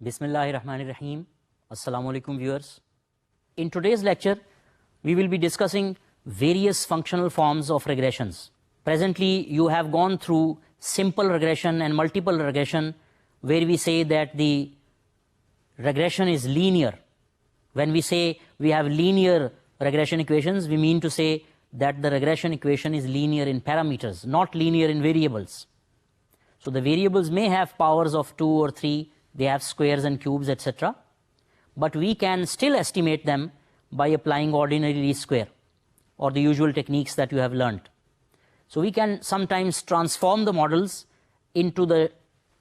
Bismillah ar-Rahman ar-Rahim. Assalamu alaikum viewers. In today's lecture, we will be discussing various functional forms of regressions. Presently, you have gone through simple regression and multiple regression, where we say that the regression is linear. When we say we have linear regression equations, we mean to say that the regression equation is linear in parameters, not linear in variables. So the variables may have powers of 2 or 3, they have squares and cubes, etc. But we can still estimate them by applying ordinary least square or the usual techniques that you have learned. So we can sometimes transform the models into the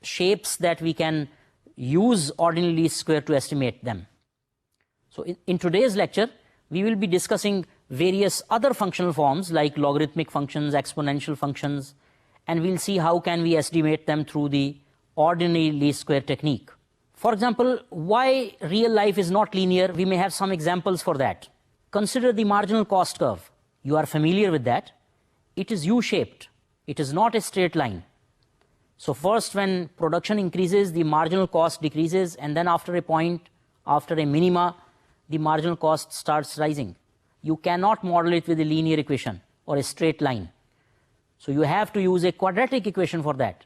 shapes that we can use ordinary least square to estimate them. So in today's lecture, we will be discussing various other functional forms like logarithmic functions, exponential functions, and we'll see how can we estimate them through the ordinary least square technique. For example, why real life is not linear, we may have some examples for that. Consider the marginal cost curve. You are familiar with that. It is U-shaped. It is not a straight line. So first, when production increases, the marginal cost decreases, and then after a point, after a minima, the marginal cost starts rising. You cannot model it with a linear equation or a straight line. So you have to use a quadratic equation for that.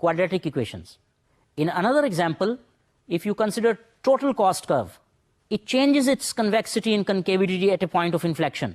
quadratic equations. In another example, if you consider total cost curve, it changes its convexity and concavity at a point of inflection.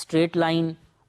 straight line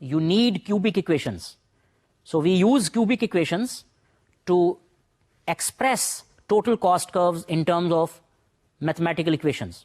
You need cubic equations. So we use cubic equations to express total cost curves in terms of mathematical equations.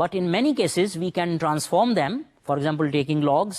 But in many cases, we can transform them, for example, taking logs,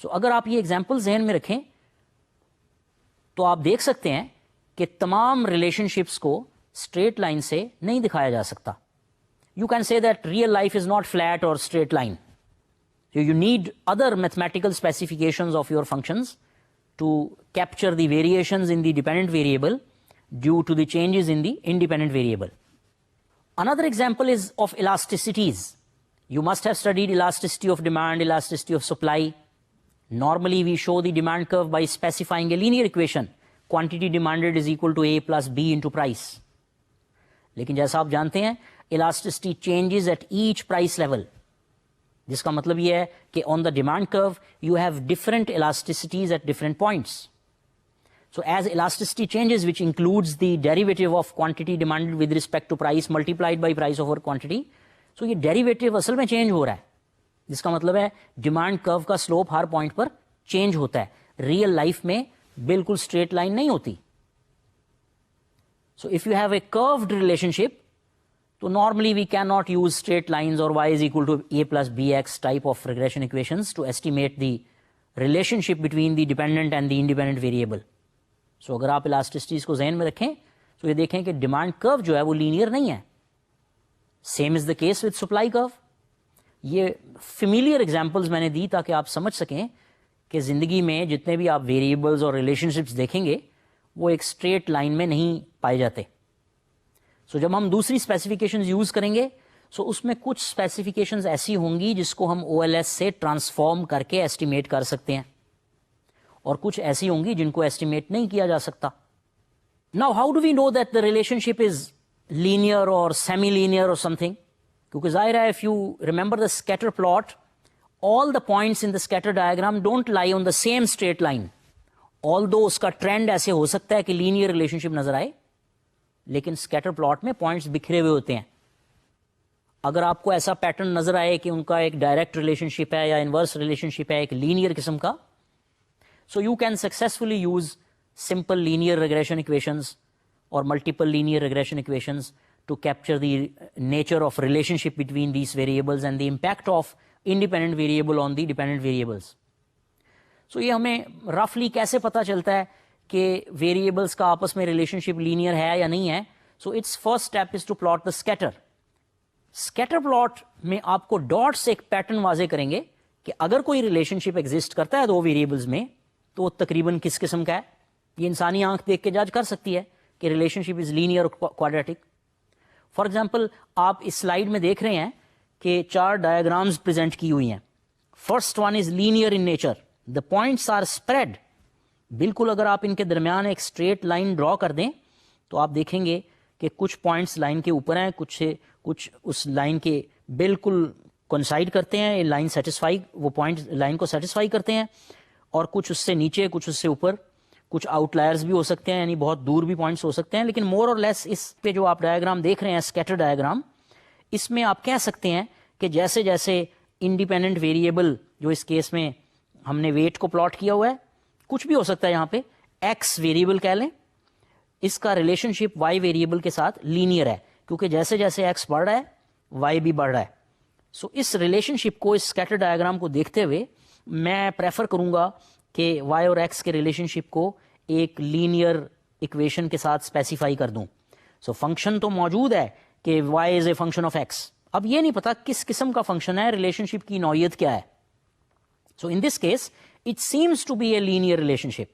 سو اگر آپ یہ example ذہن میں رکھیں تو آپ دیکھ سکتے ہیں کہ تمام ریلیشن شپس کو اسٹریٹ لائن سے نہیں دکھایا جا سکتا. You can say that real life is not flat اور straight line. You need other mathematical specifications of your functions to capture the variations in the dependent variable due to the changes in the independent variable. Another example is of elasticities. You must have studied elasticity of demand, elasticity of supply. Normally we show the demand curve by specifying a linear equation. Quantity demanded is equal to A plus B into price. لیکن جیسا آپ جانتے ہیں elasticity changes at each price level. جس کا مطلب یہ ہے کہ on the demand curve you have different elasticities at different points. So as elasticity changes which includes the derivative of quantity demanded with respect to price multiplied by price over quantity. سو یہ derivative اصل میں change ہو رہا ہے, جس کا مطلب ہے demand کرو کا سلوپ ہر پوائنٹ پر چینج ہوتا ہے. ریئل لائف میں بالکل اسٹریٹ لائن نہیں ہوتی. So if you have a curved relationship, تو normally we cannot use straight lines or y is equal to a plus bx type of regression equations to estimate the relationship between the dependent and the independent variable. So اگر آپ elasticities کو ذہن میں رکھیں تو یہ دیکھیں کہ ڈیمانڈ کرو جو ہے وہ لینئر نہیں ہے. Same is the case with supply کرو. یہ فیملیئر ایگزامپلز میں نے دی تاکہ آپ سمجھ سکیں کہ زندگی میں جتنے بھی آپ ویریبلز اور ریلیشن شپس دیکھیں گے وہ ایک اسٹریٹ لائن میں نہیں پائے جاتے. سو جب ہم دوسری اسپیسیفکیشنز یوز کریں گے سو اس میں کچھ اسپیسیفکیشنز ایسی ہوں گی جس کو ہم او ایل ایس سے ٹرانسفارم کر کے ایسٹیمیٹ کر سکتے ہیں, اور کچھ ایسی ہوں گی جن کو ایسٹیمیٹ نہیں کیا جا سکتا. Now how do we know that the relation is linear or semi linear or something? کیونکہ ظاہر ہے if you remember the scatter plot, all the points in the scatter diagram don't lie on the same straight line. Although اس کا trend ایسے ہو سکتا ہے کہ linear relation شپ نظر آئے, لیکن اسکیٹر پلاٹ میں پوائنٹس بکھرے ہوئے ہوتے ہیں. اگر آپ کو ایسا پیٹرن نظر آئے کہ ان کا ایک ڈائریکٹ ریلیشن شپ ہے یا انورس ریلیشن شپ ہے ایک لینئر قسم کا, so you can successfully use simple linear regression equations اور multiple linear regression equations to capture the nature of relationship between these variables and the impact of independent variable on the dependent variables. So یہ ہمیں رفلی کیسے پتا چلتا ہے کہ variables کا آپس میں ریلیشن شپ لینئر ہے یا نہیں ہے؟ So it's first step is to plot the scatter. Scatter plot میں آپ کو ڈاٹ سے ایک پیٹرن واضح کریں گے کہ اگر کوئی ریلیشن شپ ایگزسٹ کرتا ہے دو ویریبلز میں تو وہ تقریباً کس قسم کا ہے. یہ انسانی آنکھ دیکھ کے جج کر سکتی ہے کہ ریلیشن شپ از لینئر اور کوادریٹک. فار ایگزامپل آپ اس سلائیڈ میں دیکھ رہے ہیں کہ 4 ڈایاگرامز پریزنٹ کی ہوئی ہیں. First one is linear in nature, the points are spread. بالکل اگر آپ ان کے درمیان ایک اسٹریٹ لائن ڈرا کر دیں تو آپ دیکھیں گے کہ کچھ پوائنٹس لائن کے اوپر ہیں, کچھ اس لائن کے بالکل کنسائڈ کرتے ہیں, لائن سیٹسفائی, وہ پوائنٹ لائن کو سیٹسفائی کرتے ہیں, اور کچھ اس سے نیچے, کچھ اس سے اوپر, کچھ آؤٹ لائرز بھی ہو سکتے ہیں, یعنی بہت دور بھی پوائنٹس ہو سکتے ہیں. لیکن مور اور لیس اس پہ جو آپ ڈائیگرام دیکھ رہے ہیں اسکیٹر ڈائیگرام, اس میں آپ کہہ سکتے ہیں کہ جیسے جیسے انڈیپینڈنٹ ویریبل جو اس کیس میں ہم نے ویٹ کو پلاٹ کیا ہوا ہے, کچھ بھی ہو سکتا ہے یہاں پہ, ایکس ویریبل کہہ لیں, اس کا ریلیشن شپ وائی ویریبل کے ساتھ لینئر ہے کیونکہ جیسے جیسے ایکس بڑھ رہا ہے وائی بھی بڑھ رہا ہے. سو اس ریلیشن شپ کو, اس اسکیٹر ڈائیگرام کو دیکھتے ہوئے میں پریفر کروں گا کہ وائی اور ایکس کے ریلیشن شپ کو ایک لینئر ایکویشن کے ساتھ اسپیسیفائی کر دوں. سو فنکشن تو موجود ہے کہ Y is a function of X, اب یہ نہیں پتا کس قسم کا فنکشن ہے, ریلیشن شپ کی نوعیت کیا ہے. So in this case it seems to be a linear relationship.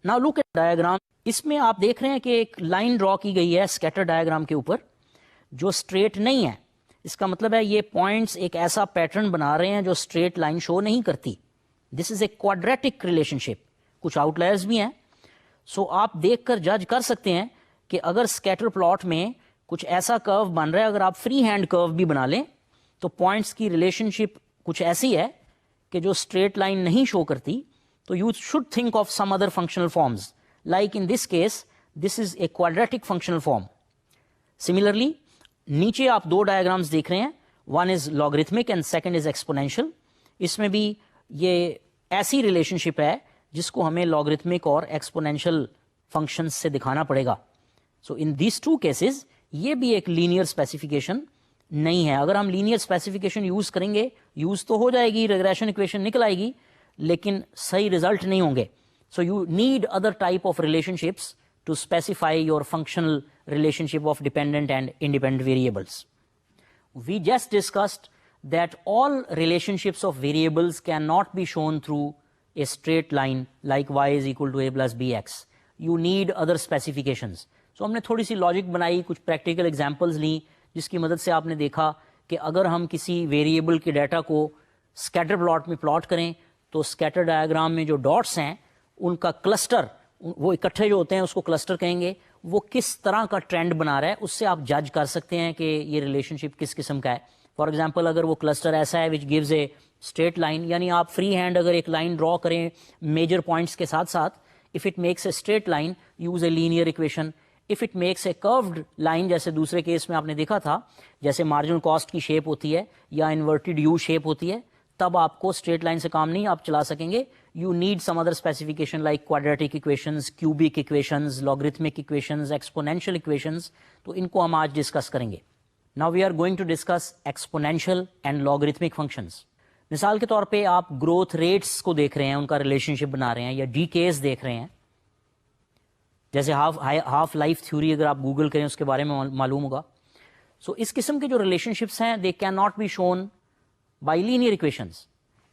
Now look at diagram. اس میں آپ دیکھ رہے ہیں کہ ایک لائن ڈرا کی گئی ہے اسکیٹر ڈائیگرام کے اوپر جو اسٹریٹ نہیں ہے. اس کا مطلب ہے یہ پوائنٹس ایک ایسا پیٹرن بنا رہے ہیں جو اسٹریٹ لائن شو نہیں کرتی. دس از اے کوادریٹک ریلیشن شپ, کچھ آؤٹ لائرز بھی ہیں. سو آپ دیکھ کر جج کر سکتے ہیں کہ اگر اسکیٹر پلاٹ میں کچھ ایسا کرو بن رہا ہے, اگر آپ فری ہینڈ کرو بھی بنا لیں تو پوائنٹس کی ریلیشن شپ کچھ ایسی ہے کہ جو اسٹریٹ لائن نہیں شو کرتی. تو you should think of some other functional forms, like in this case this is a quadratic functional form. Similarly نیچے آپ 2 ڈائیگرامز دیکھ رہے ہیں, one is logarithmic and second is exponential. اس میں بھی یہ ایسی ریلیشن شپ ہے جس کو ہمیں لاگرتھمک اور ایکسپونینشیل فنکشن سے دکھانا پڑے گا. سو ان دیز 2 کیسز یہ بھی ایک لینئر اسپیسیفیکیشن نہیں ہے. اگر ہم لینئر اسپیسیفیکیشن یوز کریں گے, یوز تو ہو جائے گی, ریگریشن ایکویشن نکل آئے گی, لیکن صحیح رزلٹ نہیں ہوں گے. So you need other type of relationships to specify your functional relationship of dependent and independent variables. We just discussed that all relationships of variables cannot be shown through a straight line like y is equal to a plus bx. You need other specifications. So ہم نے تھوڑی سی logic بنائی, کچھ practical examples لیں, جس کی مدد سے آپ نے دیکھا کہ اگر ہم کسی ویریبل کے ڈیٹا کو اسکیٹر پلاٹ میں پلاٹ کریں تو اسکیٹر ڈائیگرام میں جو ڈاٹس ہیں ان کا کلسٹر, وہ اکٹھے جو ہوتے ہیں اس کو کلسٹر کہیں گے, وہ کس طرح کا ٹرینڈ بنا رہا ہے اس سے آپ جج کر سکتے ہیں کہ یہ ریلیشن شپ کس قسم کا ہے. فار ایگزامپل اگر وہ کلسٹر ایسا ہے which gives a straight line, یعنی آپ فری ہینڈ اگر ایک لائن ڈرا کریں میجر پوائنٹس کے ساتھ ساتھ, if it makes a straight line use a linear equation. If it makes a curved line, جیسے دوسرے کیس میں آپ نے دیکھا تھا جیسے مارجنل کاسٹ کی شیپ ہوتی ہے یا انورٹیڈ یو شیپ ہوتی ہے, تب آپ کو اسٹریٹ لائن سے کام نہیں آپ چلا سکیں گے. You need some other specification like quadratic equations, cubic equations, logarithmic equations, exponential equations. تو ان کو ہم آج ڈسکس کریں گے. Now we are going to discuss exponential and logarithmic functions. مثال کے طور پہ آپ گروتھ ریٹس کو دیکھ رہے ہیں, ان کا ریلیشن شپ بنا رہے ہیں, یا ڈیکیز دیکھ رہے ہیں. جیسے ہاف لائف تھیوری اگر آپ گوگل کریں اس کے بارے میں معلوم ہوگا. سو اس قسم کے جو ریلیشن شپس ہیں they cannot be shown by linear equations.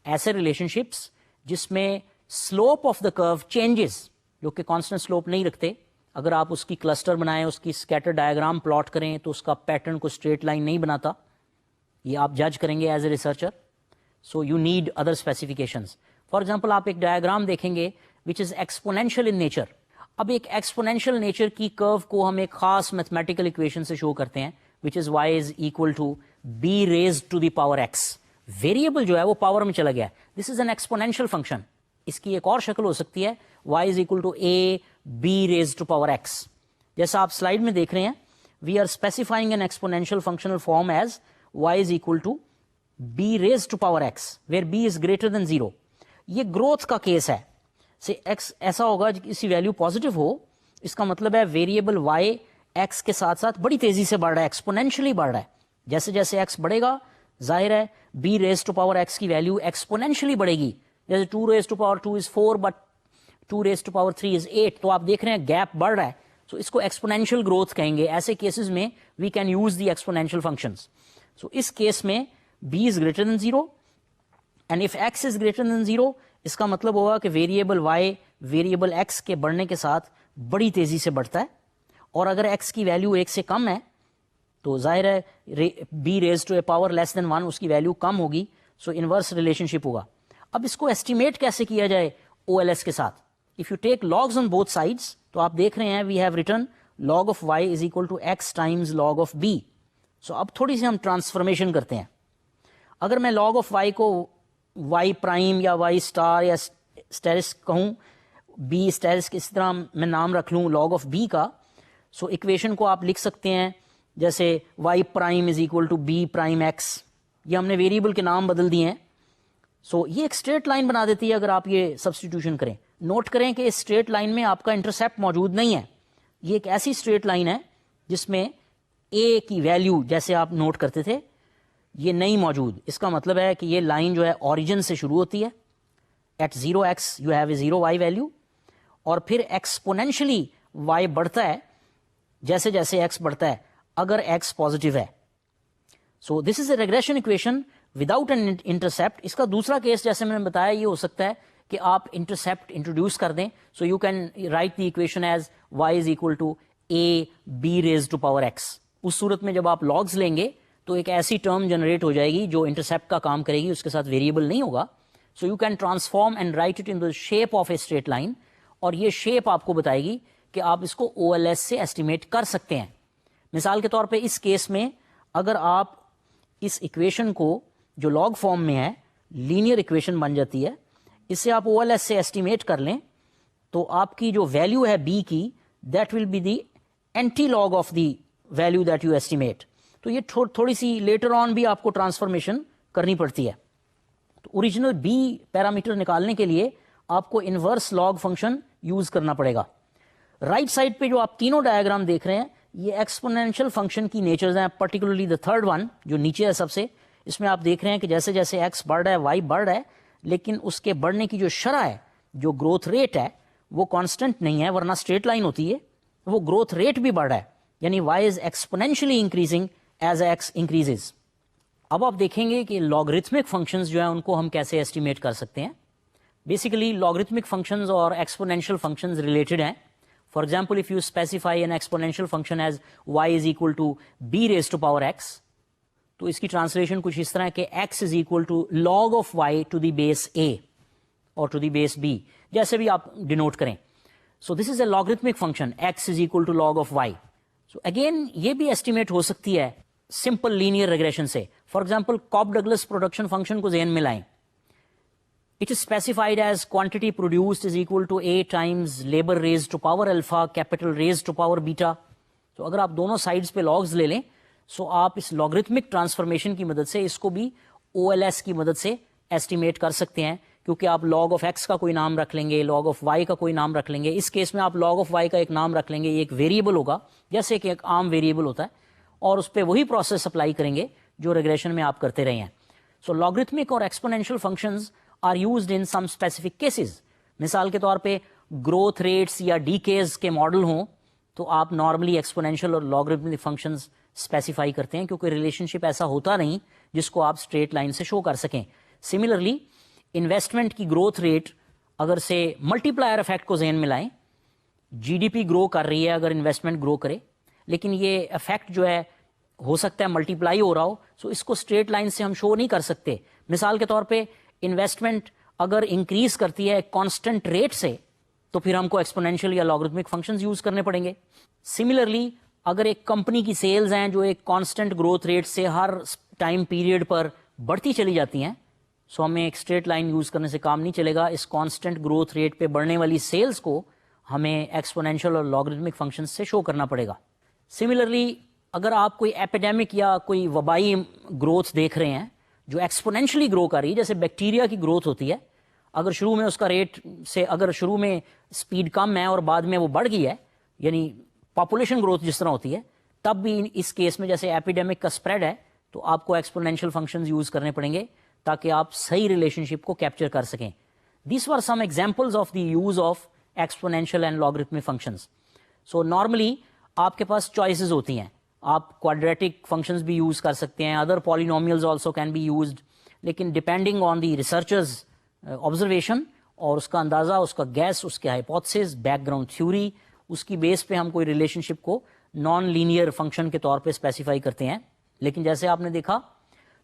ایسے ریلیشن شپس جس میں سلوپ آف دا کرو چینجز, جو کہ کانسٹنٹ سلوپ نہیں رکھتے, اگر آپ اس کی کلسٹر بنائیں, اس کی اسکیٹر ڈائیگرام پلاٹ کریں تو اس کا پیٹرن کو اسٹریٹ لائن نہیں بناتا. یہ آپ جج کریں گے as a researcher. So you need other specifications. For example آپ ایک ڈائیگرام دیکھیں گے وچ از ایکسپونینشیل ان نیچر. اب ایک ایکسپونینشیل نیچر کی کرو کو ہم ایک خاص میتھمیٹیکل اکویشن سے شو کرتے ہیں which is y is equal to b raised to the power x. Variable جو ہے وہ پاور میں چلا گیا. This is an exponential function. اس کی ایک اور شکل ہو سکتی ہے y is equal to a b raised to power x. جیسا آپ سلائڈ میں دیکھ رہے ہیں, we are specifying an exponential functional form as y is equal to b raised to power x where b is greater than 0. یہ growth کا case ہے. سے x ایسا ہوگا کسی ویلیو پازیٹیو ہو, اس کا مطلب ہے ویریبل y x کے ساتھ ساتھ بڑی تیزی سے بڑھ رہا ہے, ایکسپونینشلی بڑھ رہا ہے. جیسے جیسے x بڑھے گا ظاہر ہے b raised to power x کی ویلیو ایکسپونینشلی بڑھے گی. جیسے 2 raised to power 2 is 4 but 2 raised to power 3 is 8. تو آپ دیکھ رہے ہیں گیپ بڑھ رہا ہے. سو اس کو ایکسپونینشیل گروتھ کہیں گے. ایسے کیسز میں we can use the exponential functions. سو اس کیس میں b is greater than 0 and if x is greater than 0, اس کا مطلب ہوگا کہ ویریبل y ویریبل x کے بڑھنے کے ساتھ بڑی تیزی سے بڑھتا ہے, اور اگر x کی ویلیو 1 سے کم ہے تو ظاہر ہے b raised to a power less than 1 اس کی ویلیو کم ہوگی. سو انورس ریلیشن شپ ہوگا. اب اس کو ایسٹیمیٹ کیسے کیا جائے OLS کے ساتھ. If you take logs on both sides تو آپ دیکھ رہے ہیں we have written log of y is equal to x times log of b. سو اب تھوڑی سی ہم ٹرانسفارمیشن کرتے ہیں. اگر میں log of y کو y پرائم یا y اسٹار یا اسٹیرس کہوں, b اسٹیرس اس طرح میں نام رکھ لوں log of b کا, سو اکویشن کو آپ لکھ سکتے ہیں جیسے y prime is equal to b prime x. یہ ہم نے ویریبل کے نام بدل دیے ہیں. سو یہ ایک اسٹریٹ لائن بنا دیتی ہے اگر آپ یہ سبسٹیٹیوشن کریں. نوٹ کریں کہ اس اسٹریٹ لائن میں آپ کا انٹرسیپٹ موجود نہیں ہے. یہ ایک ایسی اسٹریٹ لائن ہے جس میں a کی ویلیو جیسے آپ نوٹ کرتے تھے یہ نہیں موجود. اس کا مطلب ہے کہ یہ لائن جو ہے اوریجن سے شروع ہوتی ہے. At 0x you have a 0y value, اور پھر ایکسپونینشلی y بڑھتا ہے جیسے جیسے x بڑھتا ہے اگر x پازیٹیو ہے. So this is a regression equation without an intercept. اس کا دوسرا کیس جیسے میں نے بتایا یہ ہو سکتا ہے کہ آپ انٹرسیپٹ انٹروڈیوس کر دیں. So you can write the equation as y is equal to a b raised to power x. اس صورت میں جب آپ لاگز لیں گے تو ایک ایسی ٹرم جنریٹ ہو جائے گی جو انٹرسیپٹ کا کام کرے گی, اس کے ساتھ ویریبل نہیں ہوگا. سو you can transform and right it in the shape of a straight line, اور یہ شیپ آپ کو بتائے گی کہ آپ اس کو OLS سے ایسٹیمیٹ کر سکتے ہیں. مثال کے طور پہ اس کیس میں اگر آپ اس اکویشن کو جو لاگ فارم میں ہے لینئر اکویشن بن جاتی ہے, اس سے آپ OLS سے ایسٹیمیٹ کر لیں تو آپ کی جو ویلیو ہے b کی that will be the anti log of the value that you estimate. تو یہ تھوڑی سی لیٹر آن بھی آپ کو ٹرانسفارمیشن کرنی پڑتی ہے. تو اوریجنل b پیرامیٹر نکالنے کے لیے آپ کو انورس لاگ فنکشن یوز کرنا پڑے گا. رائٹ سائڈ پہ جو آپ تینوں ڈائیگرام دیکھ رہے ہیں یہ ایکسپونینشیل فنکشن کی نیچرز ہیں, پرٹیکولرلی دا تھرڈ ون جو نیچے ہے سب سے. اس میں آپ دیکھ رہے ہیں کہ جیسے جیسے x بڑھ رہا ہے y بڑھ رہا ہے, لیکن اس کے بڑھنے کی جو شرح ہے, جو گروتھ ریٹ ہے, وہ کانسٹنٹ نہیں ہے, ورنہ اسٹریٹ لائن ہوتی ہے. وہ گروتھ ریٹ بھی بڑھ رہا ہے, یعنی y is exponentially increasing as x increases. اب آپ دیکھیں گے کہ لاگرتھمک فنکشنز جو ہیں ان کو ہم کیسے ایسٹیمیٹ کر سکتے ہیں. بیسیکلی لاگرتھمک فنکشنز اور ایکسپونینشیل فنکشنز ریلیٹڈ ہیں. For example, if you specify an exponential function as y is equal to b raised to power x, تو اس کی ٹرانسلیشن کچھ اس طرح ہے کہ x is equal to log of y to the base a or to the base b, جیسے بھی آپ denote کریں. So this is a logarithmic function, x is equal to log of y. So again یہ بھی estimate ہو سکتی ہے simple linear regression سے. For example, Cobb Douglas production function کو ذہن میں لائیں. It is specified as quantity produced is equal to A times labor raised to power alpha capital raised to power beta. تو اگر آپ دونوں سائڈز پہ لاگز لے لیں, سو آپ اس لاگرتھمک ٹرانسفارمیشن کی مدد سے اس کو بھی OLS کی مدد سے ایسٹیمیٹ کر سکتے ہیں, کیونکہ آپ log of x کا کوئی نام رکھ لیں گے, log of y کا کوئی نام رکھ لیں گے. اس کیس میں آپ log of y کا ایک نام رکھ لیں گے, یہ ایک ویریبل ہوگا جیسے کہ ایک عام ویریبل ہوتا ہے, اور اس پہ وہی پروسیس اپلائی کریں گے جو ریگریشن میں آپ کرتے رہے ہیں. سو لاگرتھمک اور exponential functions are used in some specific cases. مثال کے طور پہ گروتھ ریٹس یا ڈیکیز کے ماڈل ہوں تو آپ نارملی ایکسپونینشیل اور لاگرتھمک فنکشنز اسپیسیفائی کرتے ہیں, کیونکہ ریلیشن شپ ایسا ہوتا نہیں جس کو آپ اسٹریٹ لائن سے شو کر سکیں. سملرلی انویسٹمنٹ کی گروتھ ریٹ اگر سے ملٹی پلائر افیکٹ کو ذہن میں لائیں, جی ڈی پی گرو کر رہی ہے اگر انویسٹمنٹ گرو کرے, لیکن یہ افیکٹ جو ہے ہو سکتا ہے ملٹی پلائی ہو رہا ہو, سو اس کو اسٹریٹ لائن سے ہم شو نہیں کر سکتے. مثال کے طور پہ انویسٹمنٹ اگر انکریز کرتی ہے کانسٹنٹ ریٹ سے تو پھر ہم کو ایکسپونینشیل یا لاگرتھمک فنکشنز یوز کرنے پڑیں گے. سملرلی اگر ایک کمپنی کی سیلز ہیں جو ایک کانسٹنٹ گروتھ ریٹ سے ہر ٹائم پیریڈ پر بڑھتی چلی جاتی ہیں, سو ہمیں ایک اسٹریٹ لائن یوز کرنے سے کام نہیں چلے گا. اس کانسٹنٹ گروتھ ریٹ پہ بڑھنے والی سیلز کو ہمیں ایکسپونینشیل اور لاگرتھمک فنکشن سے شو کرنا پڑے گا. سملرلی اگر آپ کوئی ایپیڈیمک یا کوئی وبائی گروتھ دیکھ رہے ہیں جو ایکسپونینشلی گرو کر رہی ہے, جیسے بیکٹیریا کی گروتھ ہوتی ہے, اگر شروع میں اس کا ریٹ سے اگر شروع میں سپیڈ کم ہے اور بعد میں وہ بڑھ گئی ہے, یعنی پاپولیشن گروتھ جس طرح ہوتی ہے, تب بھی اس کیس میں جیسے ایپیڈیمک کا اسپریڈ ہے تو آپ کو ایکسپونینشیل فنکشنز یوز کرنے پڑیں گے تاکہ آپ صحیح ریلیشن شپ کو کیپچر کر سکیں. These were some examples of the use of exponential and logarithmic functions. So normally آپ کے پاس چوائسیز ہوتی ہیں, آپ کوادریٹک فنکشنز بھی یوز کر سکتے ہیں, other polynomials also can be used, لیکن depending on the researchers observation اور اس کا اندازہ, اس کا گیس, اس کے ہائپوتھسز, بیک گراؤنڈ تھیوری, اس کی بیس پہ ہم کوئی ریلیشن شپ کو نان لینئر فنکشن کے طور پہ اسپیسیفائی کرتے ہیں. لیکن جیسے آپ نے دیکھا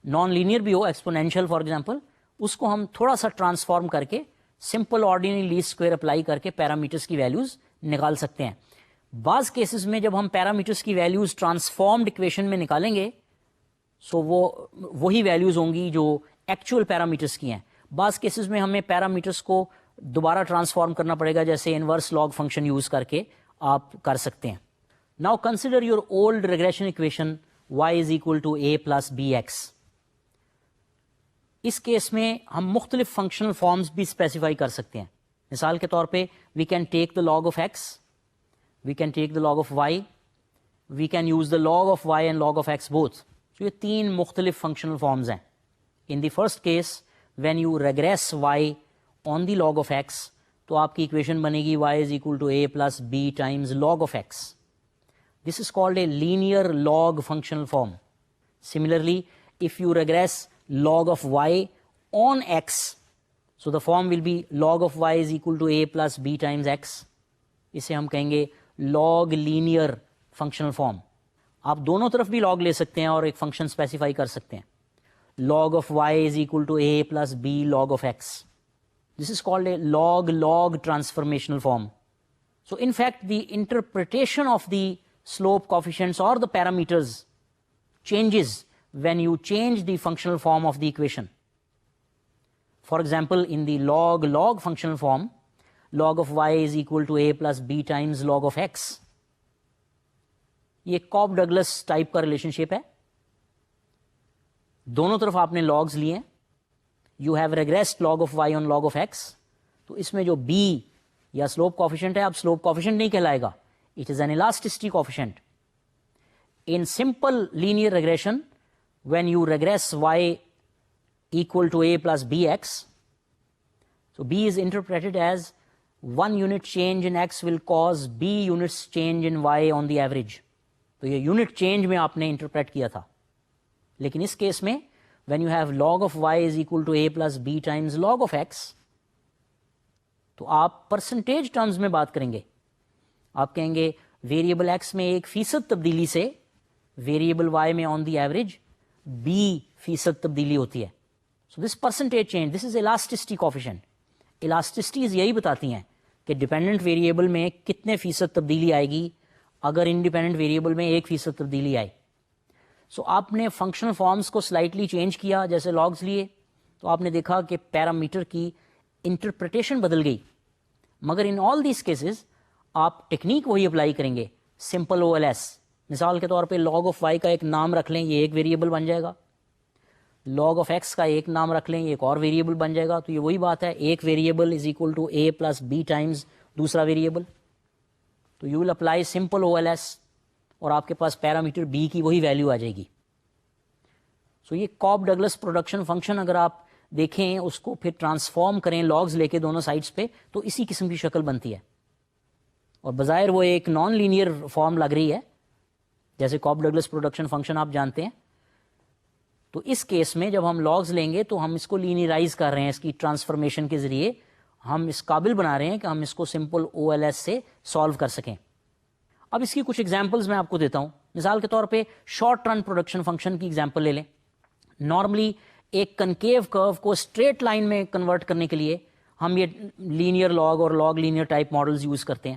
نان لینئر بھی ہو, ایکسپونینشیل فار ایگزامپل, اس کو ہم تھوڑا سا ٹرانسفارم کر کے simple ordinary least square apply کر کے پیرامیٹرز کی ویلیوز نکال سکتے ہیں. بعض کیسز میں جب ہم پیرامیٹرز کی ویلیوز ٹرانسفارمڈ اکویشن میں نکالیں گے سو وہ وہی ویلیوز ہوں گی جو ایکچوئل پیرامیٹرز کی ہیں. بعض کیسز میں ہمیں پیرامیٹرز کو دوبارہ ٹرانسفارم کرنا پڑے گا, جیسے انورس لاگ فنکشن یوز کر کے آپ کر سکتے ہیں. Now consider your old regression equation y is equal to a plus B X. اس کیس میں ہم مختلف فنکشنل فارمز بھی اسپیسیفائی کر سکتے ہیں. مثال کے طور پہ we can take the log of X, we can take the log of y, we can use the log of y and log of x both. So یہ تین مختلف functional forms ہیں. In the first case, when you regress y on the log of x, تو آپ کی equation بنے گی y is equal to a plus b times log of x. This is called a linear log functional form. Similarly, if you regress log of y on x, so the form will be log of y is equal to a plus b times x. اسے ہم کہیں گے log linear functional form. آپ دونوں طرف بھی log لے سکتے ہیں اور ایک فنکشن اسپیسیفائی کر سکتے ہیں. log of y is equal to a plus b log of x. This is called a log-log transformational form. So in fact, the interpretation of the slope coefficients or the parameters changes when you change the functional form of the equation. For example, in the log-log functional form, log of y is equal to a plus b times log of x. یہ Cobb Douglas type کا relationship ہے. دونوں طرف آپ نے logs لیے ہیں. You have regressed log of y on log of x. تو اس میں جو b یا سلوپ کوفیشنٹ ہے, اب سلوپ کوفیشنٹ نہیں کہلائے گا, it is an elasticity coefficient. In simple linear regression when you regress y equal to a plus bx, So B is interpreted as 1 unit change in X will cause B units change in Y on the average. تو یہ unit change میں آپ نے interpret کیا تھا. لیکن اس case میں when you have log of Y is equal to A plus B times log of X, تو آپ پرسنٹیج ٹرمز میں بات کریں گے. آپ کہیں گے ویریبل ایکس میں 1% تبدیلی سے ویریبل وائی میں آن دی ایوریج 20% تبدیلی ہوتی ہے. So this percentage change this is elasticity coefficient. Elasticities یہی بتاتی ہیں کہ ڈیپینڈنٹ ویریبل میں کتنے فیصد تبدیلی آئے گی اگر انڈیپینڈنٹ ویریبل میں 1% تبدیلی آئے. سو آپ نے فنکشنل فارمز کو سلائٹلی چینج کیا, جیسے لاگز لیے تو آپ نے دیکھا کہ پیرامیٹر کی انٹرپریٹیشن بدل گئی. مگر ان آل دیز کیسز آپ ٹیکنیک وہی اپلائی کریں گے, سمپل او ایل ایس. مثال کے طور پہ لاگ آف وائی کا ایک نام رکھ لیں, یہ ایک ویریبل بن جائے گا. لاگ آف ایکس کا ایک نام رکھ لیں, یہ ایک اور ویریبل بن جائے گا. تو یہ وہی بات ہے, ایک variable is equal to a plus be times دوسرا ویریبل. تو you will apply simple O L S اور آپ کے پاس پیرامیٹر بی کی وہی ویلیو آ جائے گی. سو یہ کاپ ڈگلس پروڈکشن فنکشن اگر آپ دیکھیں اس کو پھر ٹرانسفارم کریں لاگز لے کے دونوں سائڈس پہ, تو اسی قسم کی شکل بنتی ہے. اور بظاہر وہ ایک نان لینئر فارم لگ رہی ہے, جیسے کاپ ڈگلس پروڈکشن فنکشن آپ جانتے ہیں. تو اس کیس میں جب ہم لاگز لیں گے تو ہم اس کو لینیرائز کر رہے ہیں, اس کی ٹرانسفارمیشن کے ذریعے ہم اس قابل بنا رہے ہیں کہ ہم اس کو سمپل او ایل ایس سے سالو کر سکیں. اب اس کی کچھ ایگزامپلز میں آپ کو دیتا ہوں. مثال کے طور پہ شارٹ رن پروڈکشن فنکشن کی ایگزامپل لے لیں. نارملی ایک کنکیو کرو کو اسٹریٹ لائن میں کنورٹ کرنے کے لیے ہم یہ لینئر لاگ اور log linear type models use کرتے ہیں.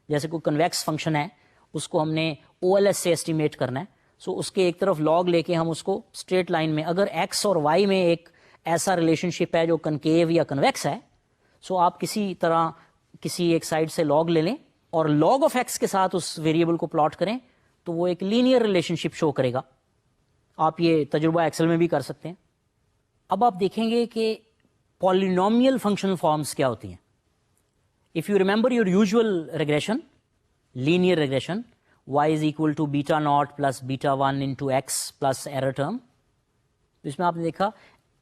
جیسے کوئی کنویکس فنکشن ہے, اس کو ہم نے او ایل ایس سے ایسٹیمیٹ کرنا ہے. سو اس کے ایک طرف لاگ لے کے ہم اس کو اسٹریٹ لائن میں, اگر ایکس اور وائی میں ایک ایسا ریلیشن شپ ہے جو کنکیو یا کنویکس ہے, سو آپ کسی طرح کسی ایک سائڈ سے لاگ لے لیں اور لاگ آف ایکس کے ساتھ اس ویریبل کو پلاٹ کریں تو وہ ایک لینئر ریلیشن شپ شو کرے گا. آپ یہ تجربہ ایکسل میں بھی کر سکتے ہیں. اب آپ دیکھیں گے کہ پالینومیل فنکشنل فارمز کیا ہوتی ہیں. If you remember your usual regression, linear regression, y is equal to beta naught plus beta 1 into x plus error term. اس میں آپ نے دیکھا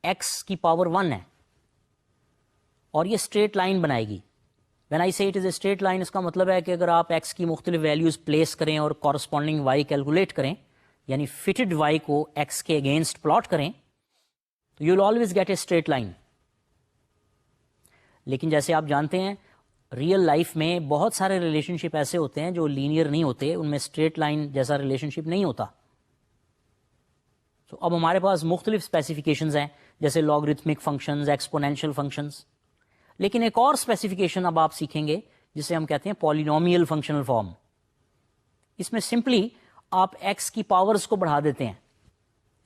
x کی پاور 1 ہے اور یہ اسٹریٹ لائن بنائے گی. When I say it is a straight line, اس کا مطلب ہے کہ اگر آپ x کی مختلف ویلیوز پلیس کریں اور کورسپونڈنگ y کیلکولیٹ کریں, یعنی فٹڈ y کو x کے اگینسٹ پلاٹ کریں, تو you will always get a straight line. لیکن جیسے آپ جانتے ہیں ریئل لائف میں بہت سارے ریلیشن شپ ایسے ہوتے ہیں جو لینئر نہیں ہوتے, ان میں اسٹریٹ لائن جیسا ریلیشن شپ نہیں ہوتا. تو اب ہمارے پاس مختلف اسپیسیفکیشنز ہیں, جیسے لاگرتھمک فنکشنز, ایکسپونینشیل فنکشنز. لیکن ایک اور اسپیسیفکیشن اب آپ سیکھیں گے جسے ہم کہتے ہیں پالینومیل فنکشنل فارم. اس میں سمپلی آپ ایکس کی پاورز کو بڑھا دیتے ہیں.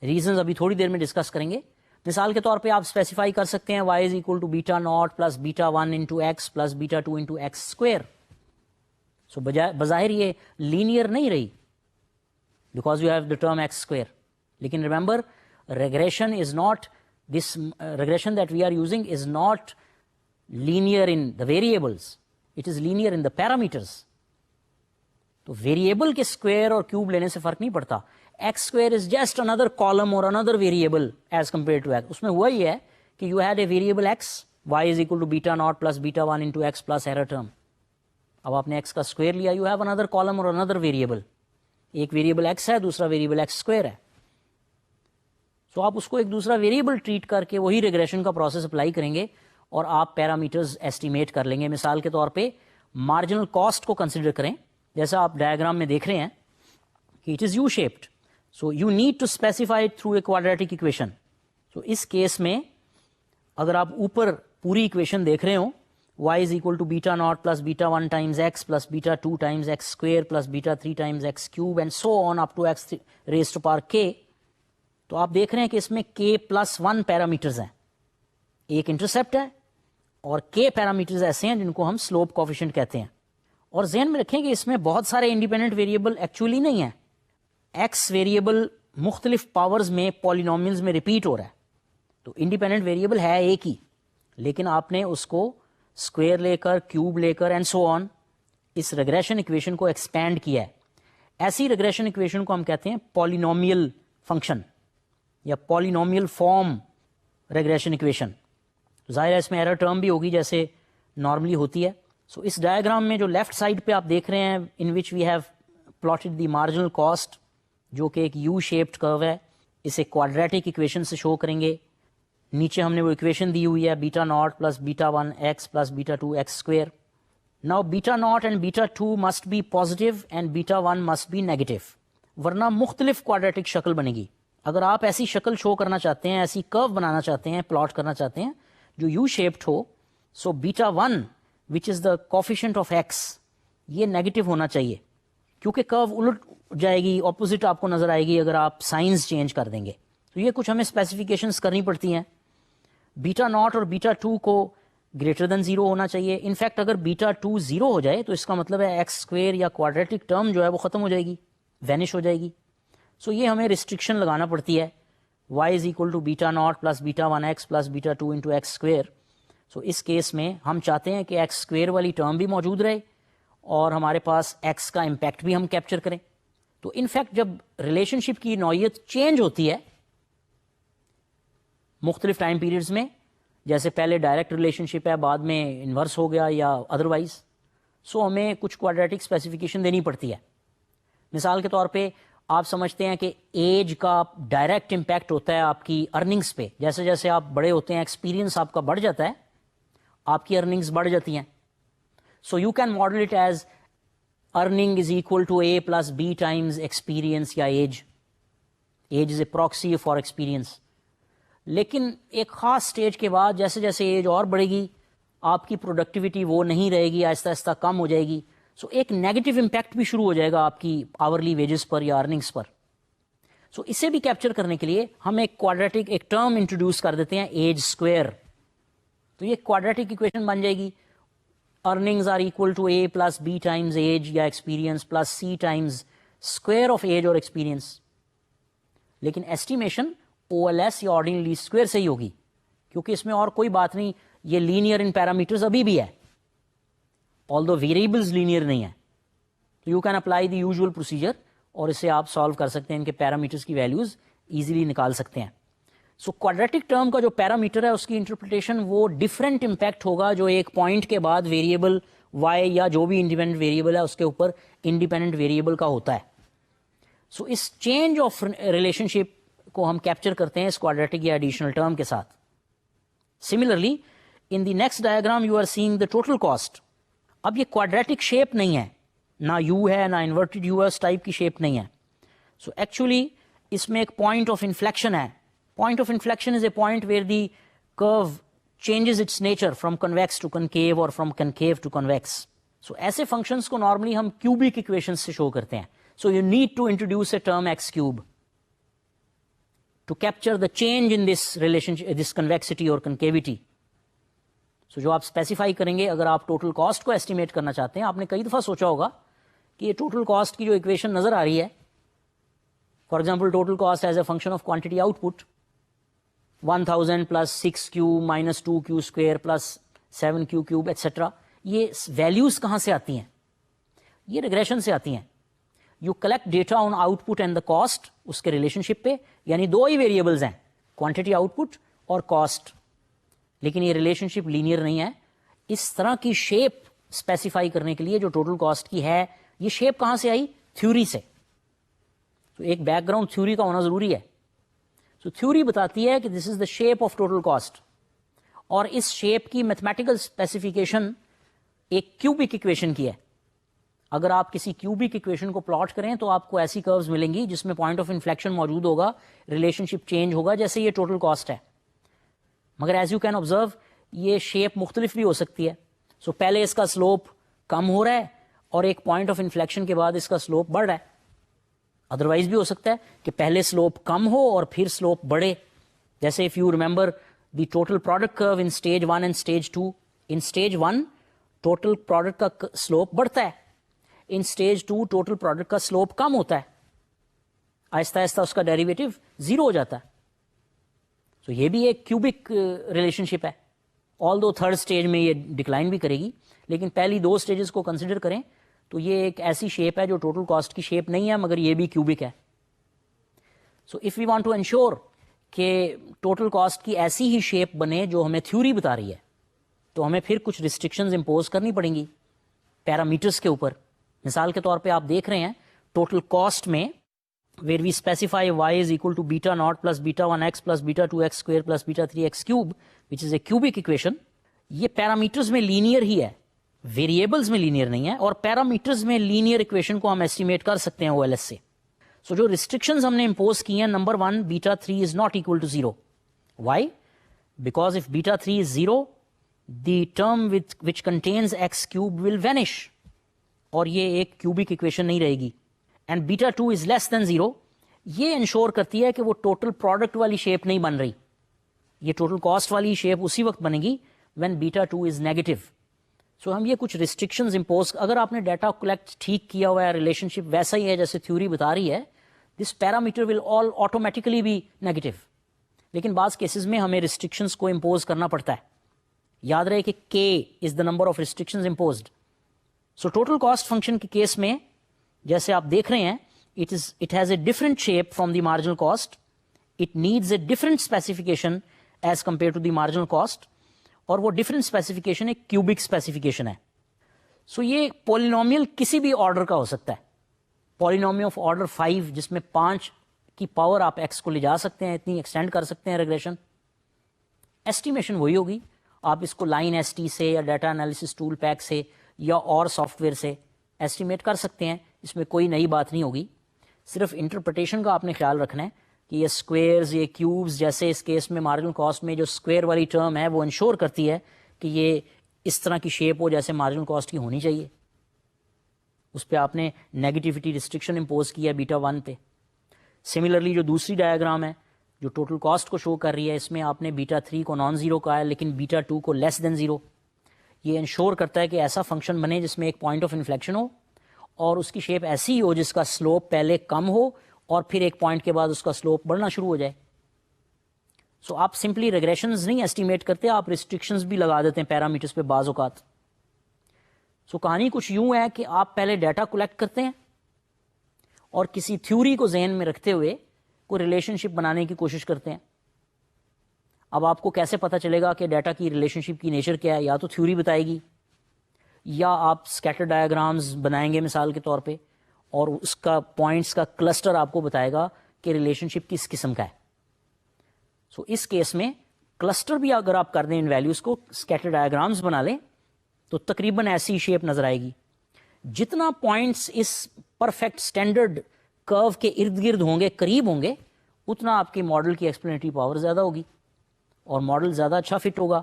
ریزنز ابھی تھوڑی دیر میں ڈسکس کریں گے. مثال کے طور پہ آپ اسپیسیفائی کر سکتے ہیں y is equal to beta naught plus beta 1 into x plus beta 2 into x square. So بظاہر یہ لینئر نہیں رہی because you have the term x square. لیکن remember regression is not this regression that we are using is not linear in the variables, it is linear in the parameters. تو variable کے square اور cube لینے سے فرق نہیں پڑتا. X square is just another column اور another variable as compare to x. اس میں ہوا ہی ہے کہ you had a variable x, y is equal to beta not plus beta 1 into x plus error term. اب آپ نے ایکس کا اسکوائر لیا, یو ہیو اندر کالم اور اندر ویریبل. ایک ویریبل ایکس ہے, دوسرا ویریبل ایکس اسکوائر ہے. سو آپ اس کو ایک دوسرا ویریبل ٹریٹ کر کے وہی ریگریشن کا پروسیس اپلائی کریں گے اور آپ پیرامیٹرز ایسٹیمیٹ کر لیں گے. مثال کے طور پہ مارجنل کاسٹ کو کنسیڈر کریں, جیسا آپ ڈائیگرام میں دیکھ رہے ہیں کہ it is U shaped. So you need to specify through a quadratic equation. سو اس کیس میں اگر آپ اوپر پوری اکویشن دیکھ رہے ہوں, y is equal to beta naught plus beta 1 times x plus beta 2 times x square plus beta 3 times x cube and so on up to x raised to power k. تو آپ دیکھ رہے ہیں کہ اس میں k plus 1 پیرامیٹرز ہیں, ایک intercept ہے اور k پیرامیٹرز ایسے ہیں جن کو ہم سلوپ کوفیشنٹ کہتے ہیں. اور ذہن میں رکھیں کہ اس میں بہت سارے انڈیپینڈنٹ ویریبل ایکچولی نہیں ہیں. ایکس ویریبل مختلف پاورز میں پالینومیلز میں ریپیٹ ہو رہا ہے, تو انڈیپینڈنٹ ویریبل ہے ایک ہی, لیکن آپ نے اس کو اسکوائر لے کر, کیوب لے کر اینڈ سو آن اس ریگریشن اکویشن کو ایکسپینڈ کیا ہے. ایسی ریگریشن اکویشن کو ہم کہتے ہیں پالینومیل فنکشن یا پالینومیل فارم ریگریشن اکویشن. ظاہر ہے اس میں ایرر ٹرم بھی ہوگی جیسے نارملی ہوتی ہے. سو اس ڈائیگرام میں جو لیفٹ سائڈ پہ آپ دیکھ رہے ہیں in which we have plotted the marginal cost جو کہ ایک یو شیپڈ کرو ہے, اسے کوادریٹک ایکویشن سے شو کریں گے. نیچے ہم نے وہ ایکویشن دی ہوئی ہے beta not plus beta 1 X plus beta 2 X square. Now beta naught and beta 2 must be positive and beta 1 must be negative, ورنہ مختلف کوادریٹک شکل بنے گی. اگر آپ ایسی شکل شو کرنا چاہتے ہیں, ایسی کرو بنانا چاہتے ہیں, پلاٹ کرنا چاہتے ہیں جو you shaped who, so beta 1 which is the coefficient of x یہ نیگیٹو ہونا چاہیے کیونکہ کرو الٹ جائے گی, اپوزٹ آپ کو نظر آئے گی اگر آپ سائنس چینج کر دیں گے. تو یہ کچھ ہمیں اسپیسیفیکیشنس کرنی پڑتی ہیں. بیٹا ناٹ اور بیٹا 2 کو گریٹر دین 0 ہونا چاہیے. انفیکٹ اگر بیٹا 2 0 ہو جائے تو اس کا مطلب ہے ایکس اسکوئر یا کوادریٹک ٹرم جو ہے وہ ختم ہو جائے گی, وینش ہو جائے گی. سو یہ ہمیں ریسٹرکشن لگانا پڑتی ہے, y is equal to beta not plus beta 1 X plus beta 2 into X square. سو اس کیس میں ہم چاہتے ہیں کہ ایکس اسکوئر والی ٹرم بھی موجود رہے اور ہمارے پاس ایکس کا امپیکٹ بھی ہم کیپچر کریں. تو انفیکٹ جب ریلیشن شپ کی نوعیت چینج ہوتی ہے مختلف ٹائم پیریڈز میں, جیسے پہلے ڈائریکٹ ریلیشن شپ ہے بعد میں انورس ہو گیا یا ادروائز, سو ہمیں کچھ کوادریٹک اسپیسیفکیشن دینی پڑتی ہے. مثال کے طور پہ آپ سمجھتے ہیں کہ ایج کا ڈائریکٹ امپیکٹ ہوتا ہے آپ کی ارننگس پہ. جیسے جیسے آپ بڑے ہوتے ہیں ایکسپیرینس آپ کا بڑھ جاتا ہے, آپ کی ارننگس بڑھ جاتی ہیں. So you can model it as earning is equal to a plus be times experience یا age. Age is a proxy for experience. لیکن ایک خاص سٹیج کے بعد جیسے جیسے ایج اور بڑھے گی آپ کی پروڈکٹیوٹی وہ نہیں رہے گی, آہستہ آہستہ کم ہو جائے گی. سو ایک نیگیٹو امپیکٹ بھی شروع ہو جائے گا آپ کی آورلی ویجز پر یا ارننگس پر. سو اسے بھی کیپچر کرنے کے لیے ہم ایک کوادریٹک ایک ٹرم انٹروڈیوس کر دیتے ہیں ایج اسکوئر. تو یہ کوادریٹک ایکویشن بن جائے گی earnings are equal to a plus be times age یا experience plus C times square of age اور ایکسپیرینس. لیکن ایسٹیمیشن او ایل ایس یا آرڈینری لیسٹ اسکوئر سے ہی ہوگی کیونکہ اس میں اور کوئی بات نہیں, یہ لینئر ان پیرامیٹرز ابھی بھی ہے although ویریبلز لینئر نہیں ہے. تو you can apply the usual procedure اور اسے آپ سالو کر سکتے ہیں, ان کے پیرامیٹرز کی ویلیوز ایزیلی نکال سکتے ہیں. سو کوادریٹک ٹرم کا جو پیرامیٹر ہے اس کی انٹرپریٹیشن وہ ڈفرینٹ امپیکٹ ہوگا جو ایک پوائنٹ کے بعد ویریبل وائی یا جو بھی انڈیپینڈنٹ ویریبل ہے اس کے اوپر انڈیپینڈنٹ ویریبل کا ہوتا ہے. سو اس چینج آف ریلیشن شپ کو ہم کیپچر کرتے ہیں اس کوادریٹک یا ایڈیشنل ٹرم کے ساتھ. Similarly in the next diagram you are seeing the total cost. اب یہ کوادریٹک شیپ نہیں ہے, نہ یو ہے نہ انورٹڈ یو ہے, اس ٹائپ کی شیپ نہیں ہے. سو ایکچولی اس میں ایک پوائنٹ آف انفلیکشن ہے. Point of inflection is a point where the curve changes its nature from convex to concave اور from concave to convex. So ایسے فنکشنس کو نارملی ہم کیوبک ایکویشن سے شو کرتے ہیں. So you need to introduce a term X cube to capture the change in this relationship, this convexity or concavity. So جو آپ specify کریں گے اگر آپ ٹوٹل کاسٹ کو ایسٹیمیٹ کرنا چاہتے ہیں, آپ نے کئی دفعہ سوچا ہوگا کہ یہ ٹوٹل کاسٹ کی جو ایکویشن نظر آ رہی ہے, for example total cost as a function of quantity output 1000 plus 6q minus 2q square plus 7q cube etcetera, یہ ویلیوز کہاں سے آتی ہیں؟ یہ ریگریشن سے آتی ہیں. You collect data on output and the cost, اس کے ریلیشن شپ پہ, یعنی دو ہی ویریبلز ہیں کوانٹٹی آؤٹ پٹ اور کاسٹ, لیکن یہ ریلیشن شپ لینئر نہیں ہے. اس طرح کی شیپ اسپیسیفائی کرنے کے لیے جو ٹوٹل کاسٹ کی ہے, یہ شیپ کہاں سے آئی؟ تھیوری سے. تو ایک بیک گراؤنڈ تھیوری کا ہونا ضروری ہے. تو تھیوری بتاتی ہے کہ this is the shape of total cost, اور اس شیپ کی میتھمیٹیکل اسپیسیفیکیشن ایک کیوبک ایکویشن کی ہے. اگر آپ کسی کیوبک ایکویشن کو پلاٹ کریں تو آپ کو ایسی کروز ملیں گی جس میں پوائنٹ آف انفلیکشن موجود ہوگا, ریلیشن شپ چینج ہوگا جیسے یہ ٹوٹل کاسٹ ہے. مگر ایز یو کین آبزرو یہ شیپ مختلف بھی ہو سکتی ہے. سو پہلے اس کا سلوپ کم ہو رہا ہے اور ایک پوائنٹ آف انفلیکشن کے بعد اس کا سلوپ بڑھ رہا ہے. ادروائز بھی ہو سکتا ہے کہ پہلے سلوپ کم ہو اور پھر سلوپ بڑھے, جیسے if you remember the total product curve in stage 1 and stage 2. In stage 1 total product کا سلوپ بڑھتا ہے, ان اسٹیج 2 ٹوٹل پروڈکٹ کا سلوپ کم ہوتا ہے, آہستہ آہستہ اس کا ڈیریویٹو 0 ہو جاتا ہے. تو یہ بھی ایک کیوبک ریلیشن شپ ہے, آل دو تھرڈ اسٹیج میں یہ ڈکلائن بھی کرے گی, لیکن پہلی دو اسٹیجز کو کنسیڈر کریں تو یہ ایک ایسی شیپ ہے جو ٹوٹل کاسٹ کی شیپ نہیں ہے مگر یہ بھی کیوبک ہے. So if we want to ensure کہ ٹوٹل کاسٹ کی ایسی ہی شیپ بنے جو ہمیں تھیوری بتا رہی ہے، تو ہمیں پھر کچھ ریسٹرکشنز امپوز کرنی پڑیں گی پیرامیٹرز کے اوپر. مثال کے طور پہ آپ دیکھ رہے ہیں ٹوٹل کاسٹ میں where we specify y is equal to beta naught plus beta 1x plus beta 2x square plus beta 3x cube which is a cubic equation. یہ پیرامیٹرز میں لینئر ہی ہے، ویریبلز میں لینئر نہیں ہے، اور parameters میں linear equation کو ہم ایسٹیمیٹ کر سکتے ہیں OLS سے. سو جو ریسٹرکشنز ہم نے امپوز کی ہیں، number 1 beta 3 is not equal to 0. Why? Because if beta 3 is 0 the term which contains x cube will vanish، اور یہ ایک کیوبک اکویشن نہیں رہے گی. اینڈ بیٹا 2 از لیس دین 0، یہ انشور کرتی ہے کہ وہ ٹوٹل پروڈکٹ والی شیپ نہیں بن رہی. یہ ٹوٹل کاسٹ والی شیپ اسی وقت بنے گی when بیٹا 2 از نیگیٹو. سو ہم یہ کچھ ریسٹرکشنز امپوز، اگر آپ نے ڈیٹا کلیکٹ ٹھیک کیا ہوا ہے، ریلیشن شپ ویسا ہی ہے جیسے تھیوری بتا رہی ہے، this parameter will all automatically be negative. لیکن بعض کیسز میں ہمیں ریسٹرکشنز کو امپوز کرنا پڑتا ہے. یاد رہے کہ k is the number of restrictions imposed. So total cost function کے کیس میں جیسے آپ دیکھ رہے ہیں it has a different shape from the marginal cost, it needs a different specification as compared to the marginal cost, اور وہ different specification ایک کیوبک اسپیسیفکیشن ہے. سو یہ پولینومیل کسی بھی آرڈر کا ہو سکتا ہے. پولینومیل آف آرڈر 5 جس میں 5 کی پاور آپ ایکس کو لے جا سکتے ہیں، اتنی ایکسٹینڈ کر سکتے ہیں ریگریشن. ایسٹیمیشن وہی ہوگی، آپ اس کو لائن ایس ٹی سے یا ڈیٹا انالیسس ٹول پیک سے یا اور سافٹ ویئر سے ایسٹیمیٹ کر سکتے ہیں. اس میں کوئی نئی بات نہیں ہوگی، صرف انٹرپریٹیشن کا آپ نے خیال رکھنا ہے کہ یہ اسکوئرز، یہ کیوبز، جیسے اس کیس میں مارجنل کاسٹ میں جو اسکوئر والی ٹرم ہے وہ انشور کرتی ہے کہ یہ اس طرح کی شیپ ہو جیسے مارجنل کاسٹ کی ہونی چاہیے. اس پہ آپ نے نیگیٹیوٹی ریسٹرکشن امپوز کیا بیٹا 1 پہ. سملرلی جو دوسری ڈائیگرام ہے جو ٹوٹل کاسٹ کو شو کر رہی ہے، اس میں آپ نے بیٹا 3 کو نان زیرو کہا ہے لیکن بیٹا 2 کو لیس دین 0. یہ انشور کرتا ہے کہ ایسا فنکشن بنے جس میں ایک پوائنٹ آف انفلیکشن ہو اور اس کی شیپ ایسی ہی ہو جس کا سلوپ پہلے کم ہو اور پھر ایک پوائنٹ کے بعد اس کا سلوپ بڑھنا شروع ہو جائے. سو آپ سمپلی ریگریشنز نہیں ایسٹیمیٹ کرتے، آپ ریسٹرکشنز بھی لگا دیتے ہیں پیرامیٹرز پہ بعض اوقات. سو کہانی کچھ یوں ہے کہ آپ پہلے ڈیٹا کلیکٹ کرتے ہیں اور کسی تھیوری کو ذہن میں رکھتے ہوئے کوئی ریلیشن شپ بنانے کی کوشش کرتے ہیں. اب آپ کو کیسے پتہ چلے گا کہ ڈیٹا کی ریلیشن شپ کی نیچر کیا ہے؟ یا تو تھیوری بتائے گی یا آپ اسکیٹر ڈائیگرامز بنائیں گے مثال کے طور پہ، اور اس کا پوائنٹس کا کلسٹر آپ کو بتائے گا کہ ریلیشن شپ کس قسم کا ہے. سو اس کیس میں کلسٹر بھی اگر آپ کر دیں ان ویلیوز کو، اسکیٹر ڈائیگرامز بنا لیں تو تقریباً ایسی شیپ نظر آئے گی. جتنا پوائنٹس اس پرفیکٹ اسٹینڈرڈ کرو کے ارد گرد ہوں گے، قریب ہوں گے، اتنا آپ کے ماڈل کی ایکسپلینیٹری پاور زیادہ ہوگی اور ماڈل زیادہ اچھا فٹ ہوگا.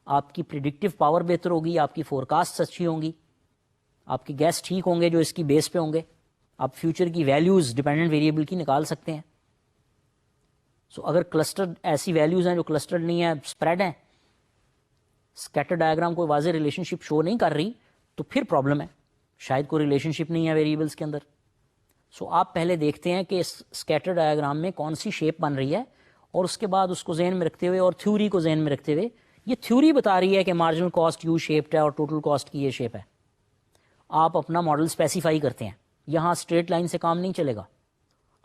آپ کی پریڈکٹیو پاور بہتر ہوگی، آپ کی فورکاسٹ اچھی ہوں گی، آپ کے گیس ٹھیک ہوں گے جو اس کی بیس پہ ہوں گے. آپ فیوچر کی ویلیوز ڈیپینڈنٹ ویریبل کی نکال سکتے ہیں. سو اگر کلسٹر ایسی ویلیوز ہیں جو کلسٹرڈ نہیں ہیں، اسپریڈ ہیں، اسکیٹر ڈائیگرام کوئی واضح ریلیشن شپ شو نہیں کر رہی، تو پھر پرابلم ہے، شاید کوئی ریلیشن شپ نہیں ہے ویریبلس کے اندر. سو آپ پہلے دیکھتے ہیں کہ اس اسکیٹر ڈائیگرام میں کون سی شیپ بن رہی ہے، اور اس کے بعد اس کو ذہن میں رکھتے ہوئے اور تھیوری کو ذہن میں رکھتے ہوئے، یہ تھیوری بتا رہی ہے کہ مارجنل کاسٹ یو شیپڈ ہے اور ٹوٹل کاسٹ کی یہ شیپ ہے. آپ اپنا ماڈل اسپیسیفائی کرتے ہیں، یہاں اسٹریٹ لائن سے کام نہیں چلے گا.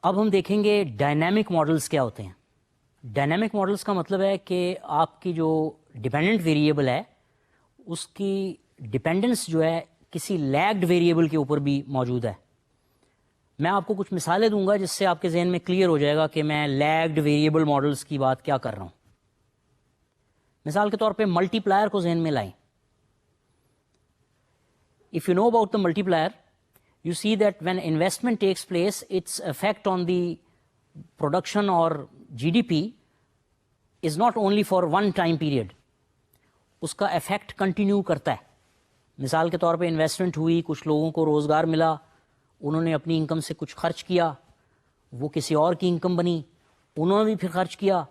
اب ہم دیکھیں گے ڈائنامک ماڈلس کیا ہوتے ہیں. ڈائنامک ماڈلس کا مطلب ہے کہ آپ کی جو ڈیپینڈنٹ ویریبل ہے اس کی ڈیپینڈنس جو ہے کسی لیگڈ ویریبل کے اوپر بھی موجود ہے. میں آپ کو کچھ مثالیں دوں گا جس سے آپ کے ذہن میں کلیئر ہو جائے گا کہ میں لیگڈ ویریبل ماڈلس کی بات کیا کر رہا ہوں. مثال کے طور پہ ملٹی پلائر کو ذہن میں لائیں. If you know about the multiplier, you see that when investment takes place, its effect on the production or GDP is not only for one time period. اس کا افیکٹ کنٹینیو کرتا ہے. مثال کے طور پہ انویسٹمنٹ ہوئی، کچھ لوگوں کو روزگار ملا، انہوں نے اپنی انکم سے کچھ خرچ کیا، وہ کسی اور کی انکم بنی، انہوں نے بھی پھر خرچ کیا،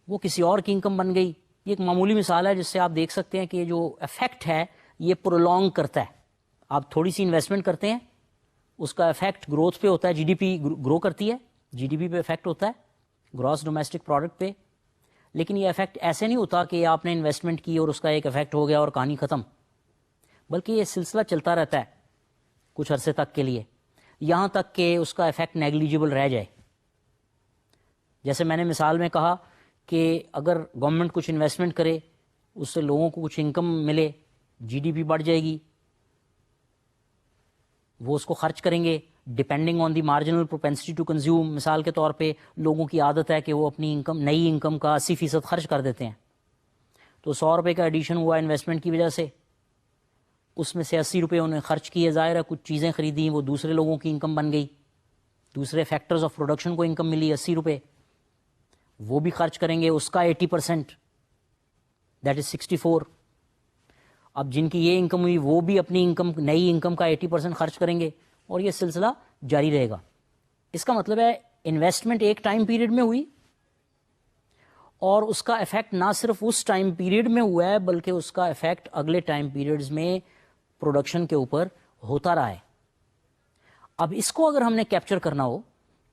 وہ کسی اور کی انکم بن گئی. یہ ایک معمولی مثال ہے جس سے آپ دیکھ سکتے ہیں کہ یہ جو افیکٹ ہے یہ پرولونگ کرتا ہے. آپ تھوڑی سی انویسٹمنٹ کرتے ہیں، اس کا افیکٹ گروتھ پہ ہوتا ہے، جی ڈی پی گرو کرتی ہے، جی ڈی پی پہ افیکٹ ہوتا ہے، گراس ڈومیسٹک پروڈکٹ پہ. لیکن یہ افیکٹ ایسے نہیں ہوتا کہ آپ نے انویسٹمنٹ کی اور اس کا ایک افیکٹ ہو گیا اور کہانی ختم، بلکہ یہ سلسلہ چلتا رہتا ہے کچھ عرصے تک کے لیے، یہاں تک کہ اس کا افیکٹ نیگلیجبل رہ جائے. جیسے میں نے مثال میں کہا کہ اگر گورنمنٹ کچھ انویسٹمنٹ کرے اس سے لوگوں کو کچھ انکم ملے, جی ڈی پی بڑھ جائے گی, وہ اس کو خرچ کریں گے depending on the marginal propensity to consume. مثال کے طور پہ لوگوں کی عادت ہے کہ وہ اپنی نئی انکم کا 80% خرچ کر دیتے ہیں, تو 100 روپے کا ایڈیشن ہوا انویسٹمنٹ کی وجہ سے, اس میں سے 80 روپے انہیں خرچ کیے, ظاہر ہے کچھ چیزیں خریدیں, وہ دوسرے لوگوں کی انکم بن گئی, دوسرے فیکٹرز آف پروڈکشن کو انکم ملی 80 روپے, وہ بھی خرچ کریں گے, اس کا 80% دیٹ از 64. اب جن کی یہ انکم ہوئی وہ بھی اپنی انکم, نئی انکم کا 80% خرچ کریں گے, اور یہ سلسلہ جاری رہے گا. اس کا مطلب ہے انویسٹمنٹ ایک ٹائم پیریڈ میں ہوئی اور اس کا افیکٹ نہ صرف اس ٹائم پیریڈ میں ہوا ہے بلکہ اس کا افیکٹ اگلے ٹائم پیریڈز میں پروڈکشن کے اوپر ہوتا رہا ہے. اب اس کو اگر ہم نے کیپچر کرنا ہو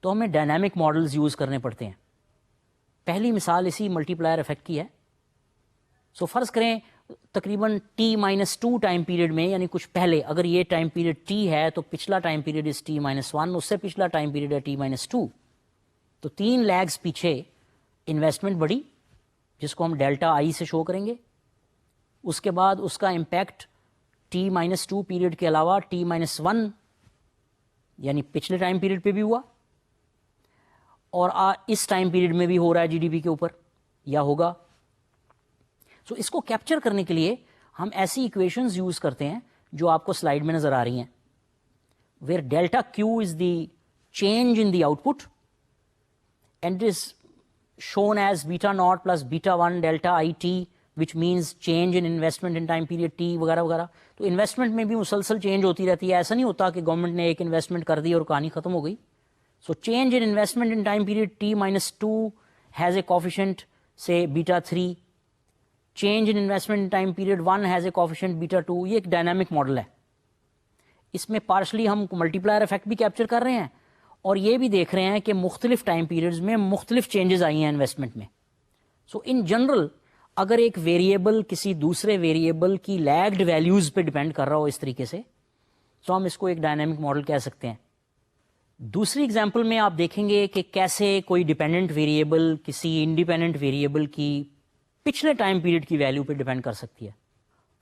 تو ہمیں ڈائنامک ماڈلز یوز کرنے پڑتے ہیں. پہلی مثال اسی ملٹی پلائر افیکٹ کی ہے. سو فرض کریں تقریباً T-2 ٹائم پیریڈ میں, یعنی کچھ پہلے, اگر یہ ٹائم پیریڈ T ہے تو پچھلا ٹائم پیریڈ از T-1, اس سے پچھلا ٹائم پیریڈ ہے T-2, تو 3 لیگز پیچھے انویسٹمنٹ بڑھی جس کو ہم ڈیلٹا آئی سے شو کریں گے. اس کے بعد اس کا امپیکٹ T-2 پیریڈ کے علاوہ T-1 یعنی پچھلے ٹائم پیریڈ پہ بھی ہوا, اور اس ٹائم پیریڈ میں بھی ہو رہا ہے جی ڈی پی کے اوپر یا ہوگا. سو اس کو کیپچر کرنے کے لیے ہم ایسی ایکویشنز یوز کرتے ہیں جو آپ کو سلائیڈ میں نظر آ رہی ہیں, where delta cube is the change in the out put and is shown as beta naught plus beta 1 delta IT, which means change in investment in time period T وغیرہ وغیرہ. تو انویسٹمنٹ میں بھی مسلسل چینج ہوتی رہتی ہے, ایسا نہیں ہوتا کہ گورنمنٹ نے ایک انویسٹمنٹ کر دی اور کہانی ختم ہو گئی. So change in investment in time period T-2 has a coefficient say beta 3, change in investment in time period 1 has a coefficient beta 2. یہ ایک ڈائنامک ماڈل ہے. اس میں پارشلی ہم ملٹی پلائر افیکٹ بھی کیپچر کر رہے ہیں اور یہ بھی دیکھ رہے ہیں کہ مختلف ٹائم پیریڈز میں مختلف چینجز آئی ہیں انویسٹمنٹ میں. سو ان جنرل اگر ایک ویریبل کسی دوسرے ویریبل کی لیگڈ ویلیوز پہ ڈیپینڈ کر رہا ہو اس طریقے سے, تو ہم اس کو ایک ڈائنامک ماڈل کہہ سکتے ہیں. دوسری اگزامپل میں آپ دیکھیں گے کہ کیسے کوئی ڈیپینڈنٹ ویریبل کسی انڈیپینڈنٹ ویریبل کی پچھلے ٹائم پیریڈ کی ویلیو پہ ڈیپینڈ کر سکتی ہے.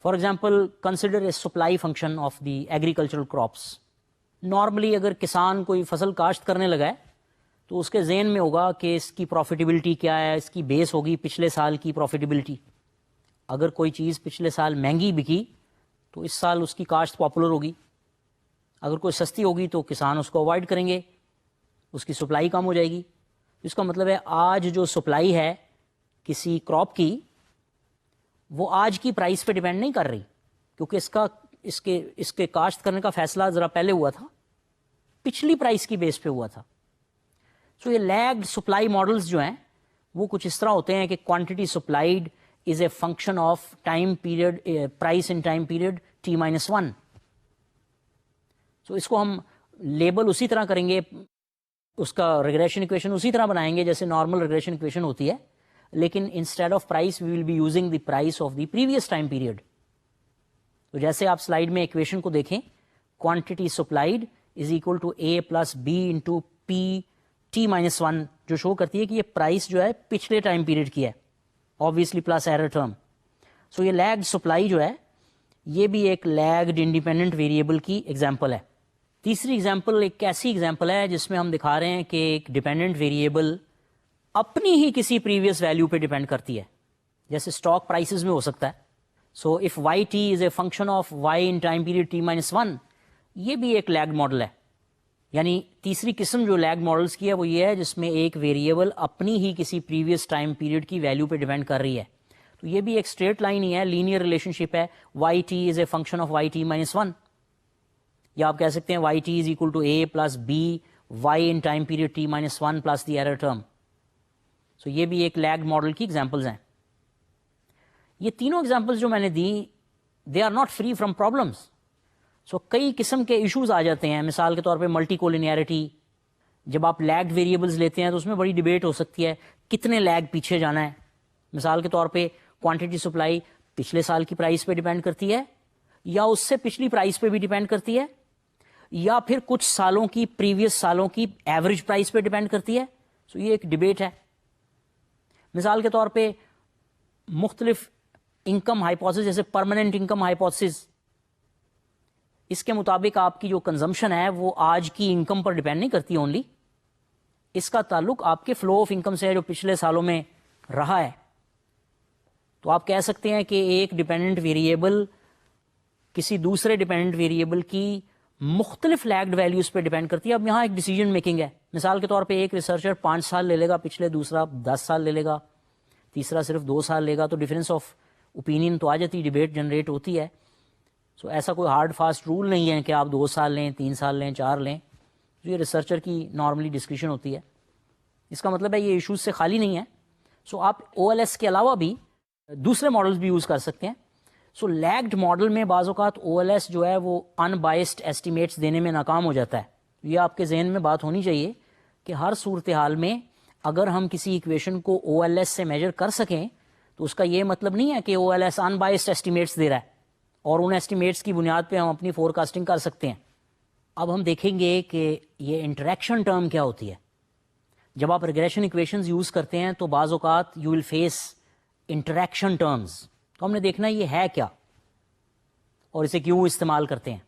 For example consider a supply function of the agricultural crops. Normally اگر کسان کوئی فصل کاشت کرنے لگا ہے تو اس کے ذہن میں ہوگا کہ اس کی پروفیٹیبلٹی کیا ہے, اس کی بیس ہوگی پچھلے سال کی پروفیٹیبلٹی. اگر کوئی چیز پچھلے سال مہنگی بکی تو اس سال اس کی کاشت پاپولر ہوگی, اگر کوئی سستی ہوگی تو کسان اس کو اوائڈ کریں گے, اس کی سپلائی کم ہو جائے گی. اس کا مطلب ہے آج جو سپلائی ہے کسی کراپ کی وہ آج کی پرائس پہ ڈیپینڈ نہیں کر رہی, کیونکہ اس کے کاشت کرنے کا فیصلہ ذرا پہلے ہوا تھا, پچھلی پرائس کی بیس پہ ہوا تھا. سو یہ لیگڈ سپلائی ماڈلز جو ہیں وہ کچھ اس طرح ہوتے ہیں کہ quantity supplied is a function of time period price in time period T-1. So اس کو ہم لیبل اسی طرح کریں گے, اس کا ریگریشن ایکویشن اسی طرح بنائیں گے جیسے نارمل ریگریشن ایکویشن ہوتی ہے, لیکن instead of price we will be using the price of the previous time period. تو جیسے آپ سلائیڈ میں ایکویشن کو دیکھیں, quantity supplied is equal to A plus B into P T-1, جو شو کرتی ہے کہ یہ پرائس جو ہے پچھلے ٹائم پیریڈ کی ہے, obviously plus error term. So یہ لیگڈ سپلائی جو ہے یہ بھی ایک لیگڈ انڈیپینڈنٹ ویریبل کی ایگزامپل ہے. تیسری ایگزامپل ایک ایسی ایگزامپل ہے جس میں ہم دکھا رہے ہیں کہ ایک ڈیپینڈنٹ ویریبل اپنی ہی کسی پریویس ویلیو پہ ڈیپینڈ کرتی ہے, جیسے اسٹاک پرائسز میں ہو سکتا ہے. So if YT is a function of Y in time period T-1, یہ بھی ایک لیگڈ ماڈل ہے. یعنی تیسری قسم جو لیگ ماڈلز کی ہے وہ یہ ہے جس میں ایک ویریبل اپنی ہی کسی پریویس ٹائم پیریڈ کی ویلیو پہ ڈیپینڈ کر رہی ہے. تو یہ بھی ایک اسٹریٹ لائن ہی ہے, لینئر ریلیشن شپ ہے, YT is a function of YT-1, یا آپ کہہ سکتے ہیں YT is equal to A plus B Y in time period T-1 plus the error term. So یہ بھی ایک لیگ ماڈل کی ایگزامپلز ہیں. یہ تینوں ایگزامپلز جو میں نے دی they are not free from problems. سو کئی قسم کے ایشوز آ جاتے ہیں, مثال کے طور پہ ملٹی کولینیرٹی. جب آپ لیگڈ ویریبلز لیتے ہیں تو اس میں بڑی ڈیبیٹ ہو سکتی ہے کتنے لیگ پیچھے جانا ہے. مثال کے طور پہ کوانٹٹی سپلائی پچھلے سال کی پرائس پہ ڈیپینڈ کرتی ہے, یا اس سے پچھلی پرائس پہ بھی ڈیپینڈ کرتی ہے, یا پھر کچھ سالوں کی پریویس سالوں کی ایوریج پرائس پہ ڈیپینڈ کرتی ہے. سو یہ ایک ڈیبیٹ ہے. مثال کے طور پہ مختلف انکم ہائپوتھسس جیسے پرماننٹ انکم ہائپوتھسس، اس کے مطابق آپ کی جو کنزمپشن ہے وہ آج کی انکم پر ڈیپینڈ نہیں کرتی اونلی، اس کا تعلق آپ کے فلو آف انکم سے ہے جو پچھلے سالوں میں رہا ہے. تو آپ کہہ سکتے ہیں کہ ایک ڈیپینڈنٹ ویریبل کسی دوسرے ڈیپینڈنٹ ویریبل کی مختلف لیگڈ ویلیوز پہ ڈیپینڈ کرتی ہے. اب یہاں ایک ڈیسیجن میکنگ ہے. مثال کے طور پہ ایک ریسرچر 5 سال لے لے گا پچھلے، دوسرا 10 سال لے لے گا، تیسرا صرف 2 سال لے گا، تو ڈفرینس آف اوپینین تو آ جاتی، ڈیبیٹ جنریٹ ہوتی ہے. سو ایسا کوئی ہارڈ فاسٹ رول نہیں ہے کہ آپ 2 سال لیں، 3 سال لیں، 4 لیں. یہ ریسرچر کی نارملی ڈسکشن ہوتی ہے. اس کا مطلب ہے یہ ایشوز سے خالی نہیں ہے. سو آپ او ایل ایس کے علاوہ بھی دوسرے ماڈلز بھی یوز کر سکتے ہیں. سو لیگڈ ماڈل میں بعض اوقات او ایل ایس جو ہے وہ ان بائسڈ ایسٹیمیٹس دینے میں ناکام ہو جاتا ہے. یہ آپ کے ذہن میں بات ہونی چاہیے کہ ہر صورتحال میں اگر ہم کسی ایکویشن کو او ایل ایس سے میجر کر سکیں تو اس کا یہ مطلب نہیں ہے کہ او ایل ایس ان بائسڈ ایسٹیمیٹس دے رہا ہے اور ان ایسٹیمیٹس کی بنیاد پہ ہم اپنی فور کاسٹنگ کر سکتے ہیں. اب ہم دیکھیں گے کہ یہ انٹریکشن ٹرم کیا ہوتی ہے. جب آپ ریگریشن ایکویشنز یوز کرتے ہیں تو بعض اوقات you will face interaction terms. تو ہم نے دیکھنا یہ ہے کیا اور اسے کیوں استعمال کرتے ہیں،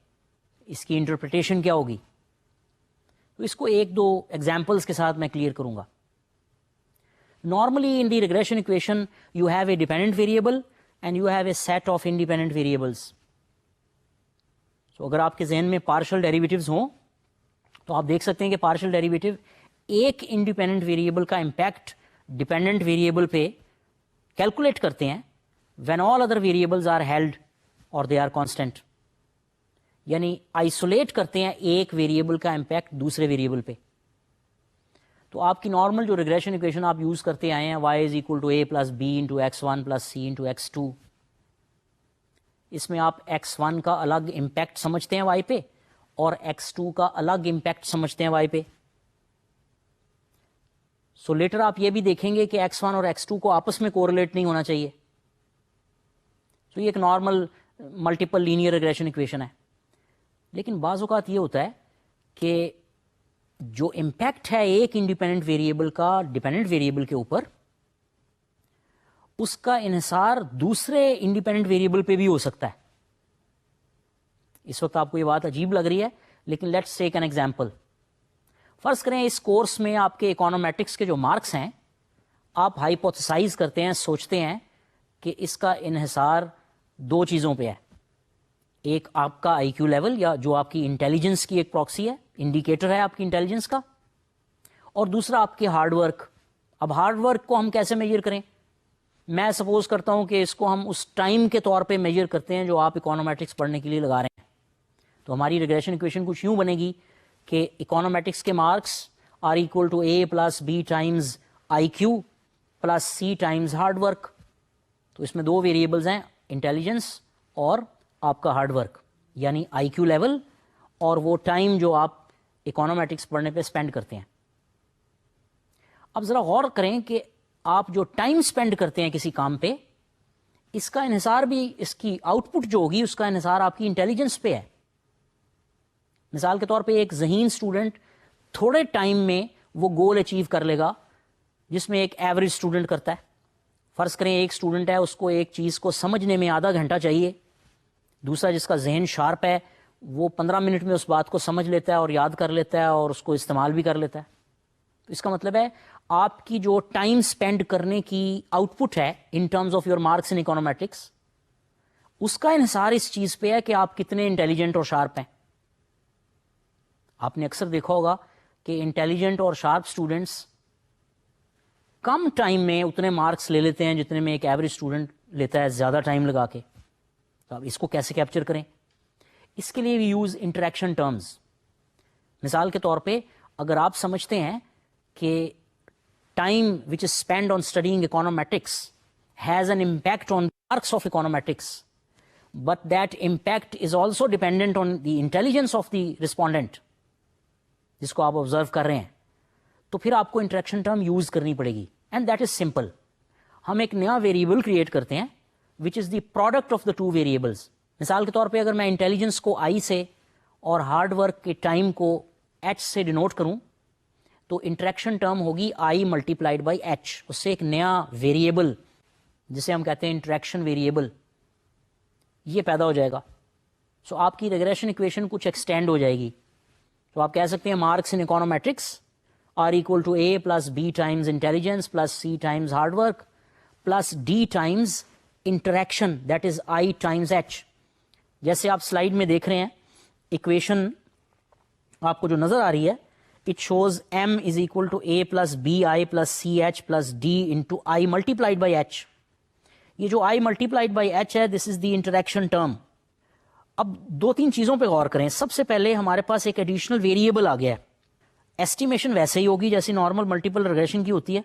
اس کی انٹرپریٹیشن کیا ہوگی. تو اس کو 1-2 ایگزامپلس کے ساتھ میں کلیئر کروں گا. Normally in the regression equation you have a dependent variable and you have a set of independent variables. تو اگر آپ کے ذہن میں پارشل ڈیریویٹیوز ہوں تو آپ دیکھ سکتے ہیں کہ پارشل ڈیریویٹیو ایک انڈیپینڈنٹ ویریبل کا امپیکٹ ڈیپینڈنٹ ویریبل پہ کیلکولیٹ کرتے ہیں when all other variables are held or they are constant. یعنی آئسولیٹ کرتے ہیں ایک ویریبل کا امپیکٹ دوسرے ویریبل پہ. تو آپ کی نارمل جو ریگریشن ایکویشن آپ یوز کرتے آئے ہیں y is equal to a plus b into x1 plus c into x2، اس میں آپ x1 کا الگ امپیکٹ سمجھتے ہیں y پہ اور x2 کا الگ امپیکٹ سمجھتے ہیں y پہ. سو لیٹر آپ یہ بھی دیکھیں گے کہ x1 اور x2 کو آپس میں کوریلیٹ نہیں ہونا چاہیے. تو یہ ایک normal multiple linear regression equation ہے. لیکن بعض اوقات یہ ہوتا ہے کہ جو امپیکٹ ہے ایک انڈیپینڈنٹ ویریبل کا ڈیپینڈنٹ ویریبل کے اوپر، اس کا انحصار دوسرے انڈیپینڈنٹ ویریبل پہ بھی ہو سکتا ہے. اس وقت آپ کو یہ بات عجیب لگ رہی ہے لیکن لیٹس ٹیک این ایگزامپل. فرض کریں اس کورس میں آپ کے اکانومیٹکس کے جو مارکس ہیں آپ ہائپوتھسائز کرتے ہیں، سوچتے ہیں کہ اس کا انحصار 2 چیزوں پہ ہے. ایک آپ کا آئی کیو لیول یا جو آپ کی انٹیلیجنس کی ایک پراکسی ہے، انڈیکیٹر ہے آپ کی انٹیلیجنس کا، اور دوسرا آپ کے ہارڈ ورک. اب ہارڈ ورک کو ہم کیسے میجر کریں؟ میں سپوز کرتا ہوں کہ اس کو ہم اس ٹائم کے طور پہ میجر کرتے ہیں جو آپ اکانومیٹکس پڑھنے کے لیے لگا رہے ہیں. تو ہماری ریگریشن ایکویشن کچھ یوں بنے گی کہ اکانومیٹکس کے marks are equal to a plus be times I Q plus C times hard work. تو اس میں 2 ویریبلز ہیں، انٹیلیجنس اور آپ کا ہارڈ ورک، یعنی آئی کیو لیول اور وہ ٹائم جو آپ اکانومیٹکس پڑھنے پہ اسپینڈ کرتے ہیں. اب ذرا غور کریں کہ آپ جو ٹائم اسپینڈ کرتے ہیں کسی کام پہ، اس کا انحصار بھی، اس کی آؤٹ پٹ جو ہوگی اس کا انحصار آپ کی انٹیلیجنس پہ ہے. مثال کے طور پہ ایک ذہین اسٹوڈنٹ تھوڑے ٹائم میں وہ گول اچیو کر لے گا جس میں ایک ایوریج اسٹوڈنٹ کرتا ہے. فرض کریں ایک اسٹوڈنٹ ہے، اس کو ایک چیز کو سمجھنے میں آدھا گھنٹہ چاہیے، دوسرا جس کا ذہن شارپ ہے وہ 15 منٹ میں اس بات کو سمجھ لیتا ہے اور یاد کر لیتا ہے اور اس کو استعمال بھی کر لیتا ہے. تو اس کا مطلب ہے آپ کی جو ٹائم سپینڈ کرنے کی آؤٹ پٹ ہے in terms of your marks in econometrics, اس کا انحصار اس چیز پہ ہے کہ آپ کتنے انٹیلیجنٹ اور شارپ ہیں. آپ نے اکثر دیکھا ہوگا کہ انٹیلیجنٹ اور شارپ اسٹوڈنٹس کم ٹائم میں اتنے مارکس لے لیتے ہیں جتنے میں ایک ایوریج اسٹوڈنٹ لیتا ہے زیادہ ٹائم لگا کے. تو آپ اس کو کیسے کیپچر کریں؟ اس کے لیے وی یوز انٹریکشن ٹرمز. مثال کے طور پہ اگر آپ سمجھتے ہیں کہ time which is spend on studying econometrics has an impact on marks of econometrics but that impact is also dependent on the intelligence of the respondent جس کو آپ آبزرو کر رہے ہیں، تو پھر آپ کو انٹریکشن ٹرم یوز کرنی پڑے گی. And that is simple. ہم ایک نیا ویریبل کریٹ کرتے ہیں which is the product of the 2 variables. مثال کے طور پہ اگر میں انٹیلیجنس کو آئی سے اور ہارڈ ورک کے ٹائم کو ایچ سے ڈینوٹ کروں تو انٹریکشن ٹرم ہوگی I ملٹیپلائڈ بائی H. اس سے ایک نیا ویریبل جسے ہم کہتے ہیں انٹریکشن ویریبل یہ پیدا ہو جائے گا. سو آپ کی ریگریشن ایکویشن کچھ ایکسٹینڈ ہو جائے گی. تو آپ کہہ سکتے ہیں marks in econometrics are equal to A plus B times intelligence plus C times hard work plus D times interaction that is I times H. جیسے آپ سلائیڈ میں دیکھ رہے ہیں ایکویشن آپ کو جو نظر آ رہی ہے it shows M is equal to A plus BI plus CH plus D into I multiplied by H. یہ جو I ملٹیپلائڈ بائی H ہے دس از دی انٹریکشن ٹرم. اب دو تین چیزوں پہ غور کریں. سب سے پہلے ہمارے پاس ایک ایڈیشنل ویریبل آ گیا ہے. ایسٹیمیشن ویسے ہی ہوگی جیسی نارمل ملٹیپل ریگریشن کی ہوتی ہے.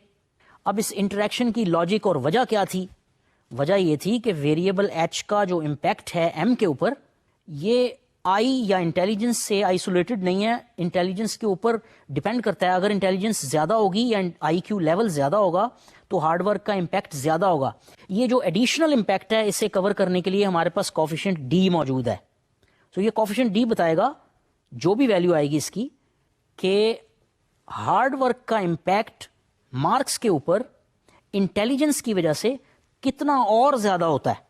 اب اس انٹریکشن کی لاجک اور وجہ کیا تھی؟ وجہ یہ تھی کہ ویریبل H کا جو امپیکٹ ہے M کے اوپر یہ I یا انٹیلیجنس سے آئسولیٹڈ نہیں ہے, انٹیلیجنس کے اوپر ڈپینڈ کرتا ہے. اگر انٹیلیجنس زیادہ ہوگی یا IQ لیول زیادہ ہوگا تو ہارڈ ورک کا امپیکٹ زیادہ ہوگا. یہ جو ایڈیشنل امپیکٹ ہے اسے کور کرنے کے لیے ہمارے پاس کوفیشنٹ D موجود ہے. تو یہ کوفیشنٹ D بتائے گا جو بھی ویلیو آئے گی اس کی کہ ہارڈ ورک کا امپیکٹ مارکس کے اوپر انٹیلیجنس کی وجہ سے کتنا اور زیادہ ہوتا ہے.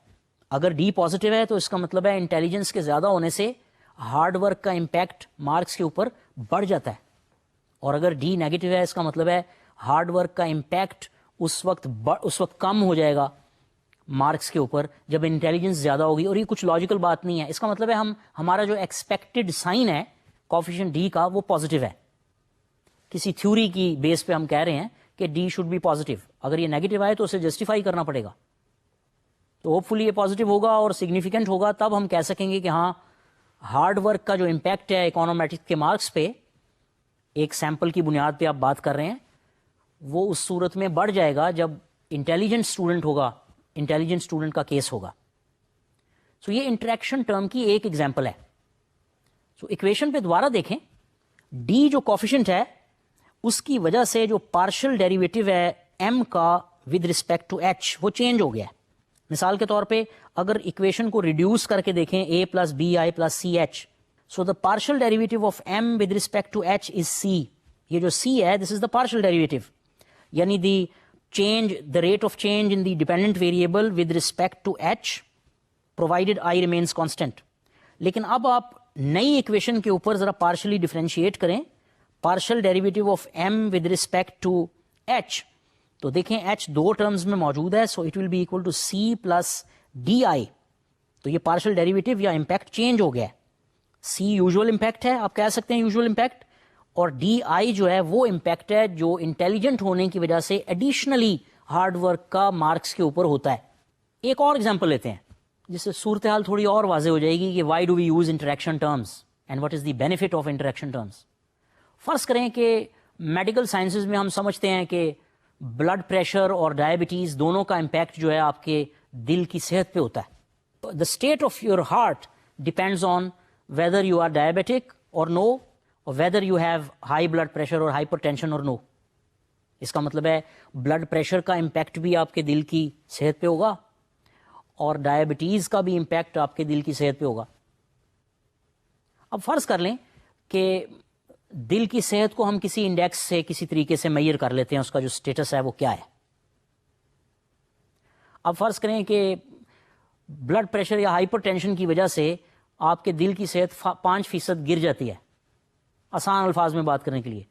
اگر D پازیٹیو ہے تو اس کا مطلب ہے انٹیلیجنس کے زیادہ ہونے سے ہارڈ ورک کا امپیکٹ مارکس کے اوپر بڑھ جاتا ہے, اور اگر D نیگیٹو ہے اس کا مطلب ہے ہارڈ ورک کا امپیکٹ اس وقت کم ہو جائے گا مارکس کے اوپر جب انٹیلیجنس زیادہ ہوگی. اور یہ کچھ لاجیکل بات نہیں ہے. اس کا مطلب ہے ہمارا جو ایکسپیکٹڈ سائن ہے کوفیشنٹ D کا وہ پازیٹیو ہے. کسی تھیوری کی بیس پہ ہم کہہ رہے ہیں کہ D شوڈ بی پازیٹیو. اگر یہ نیگیٹو آئے تو اسے جسٹیفائی کرنا پڑے گا. تو ہوپ فلی یہ پازیٹیو ہوگا اور سگنیفیکنٹ ہوگا, تب ہم کہہ سکیں گے کہ ہاں ہارڈ ورک کا جو امپیکٹ ہے اکانومیٹرکس کے مارکس پہ ایک سیمپل کی بنیاد پہ آپ بات کر رہے ہیں وہ اس صورت میں بڑھ جائے گا جب انٹیلیجنٹ اسٹوڈنٹ ہوگا, انٹیلیجنٹ اسٹوڈنٹ کا کیس ہوگا. سو یہ انٹریکشن ٹرم کی ایک ایگزامپل ہے. سو ایکویشن پہ دوبارہ دیکھیں D جو کوفیشنٹ ہے اس کی وجہ سے جو پارشل ڈیریویٹو ہے M کا ود رسپیکٹ ٹو H وہ چینج ہو گیا ہے. مثال کے طور پہ اگر ایکویشن کو ریڈیوس کر کے دیکھیں A plus BI plus CH, so the partial derivative of M with respect to H is C. یہ جو C ہے دس از دا پارشل ڈیریویٹو, یعنی the rate of change in the dependent variable with respect to H provided I remains constant. لیکن اب آپ نئی equation کے اوپر ذرا پارشلی ڈیفرینشیٹ کریں partial derivative of M with respect to H, تو دیکھیں H دو ٹرمز میں موجود ہے. So it will be equal to C plus DI. تو یہ پارشل ڈیریویٹو یا امپیکٹ چینج ہو گیا ہے. C یوزول امپیکٹ ہے, آپ کہہ سکتے ہیں یوزول امپیکٹ, اور DI جو ہے وہ امپیکٹ ہے جو انٹیلیجنٹ ہونے کی وجہ سے ایڈیشنلی ہارڈ ورک کا مارکس کے اوپر ہوتا ہے. ایک اور ایگزامپل لیتے ہیں جس سے صورتحال تھوڑی اور واضح ہو جائے گی کہ why do we use interaction terms and what is the benefit of interaction terms. فرض کریں کہ میڈیکل سائنسز میں ہم سمجھتے ہیں کہ بلڈ پریشر اور ڈائبٹیز دونوں کا امپیکٹ جو ہے آپ کے دل کی صحت پہ ہوتا ہے. The state of your heart depends on whether you are diabetic or no, or whether you have high blood pressure اور ہائپر ٹینشن اور نو. اس کا مطلب ہے بلڈ پریشر کا امپیکٹ بھی آپ کے دل کی صحت پہ ہوگا اور ڈائبٹیز کا بھی امپیکٹ آپ کے دل کی صحت پہ ہوگا. اب فرض کر لیں کہ دل کی صحت کو ہم کسی انڈیکس سے کسی طریقے سے میئر کر لیتے ہیں, اس کا جو سٹیٹس ہے وہ کیا ہے. اب فرض کریں کہ بلڈ پریشر یا ہائپر ٹینشن کی وجہ سے آپ کے دل کی صحت 5% گر جاتی ہے, آسان الفاظ میں بات کرنے کے لیے,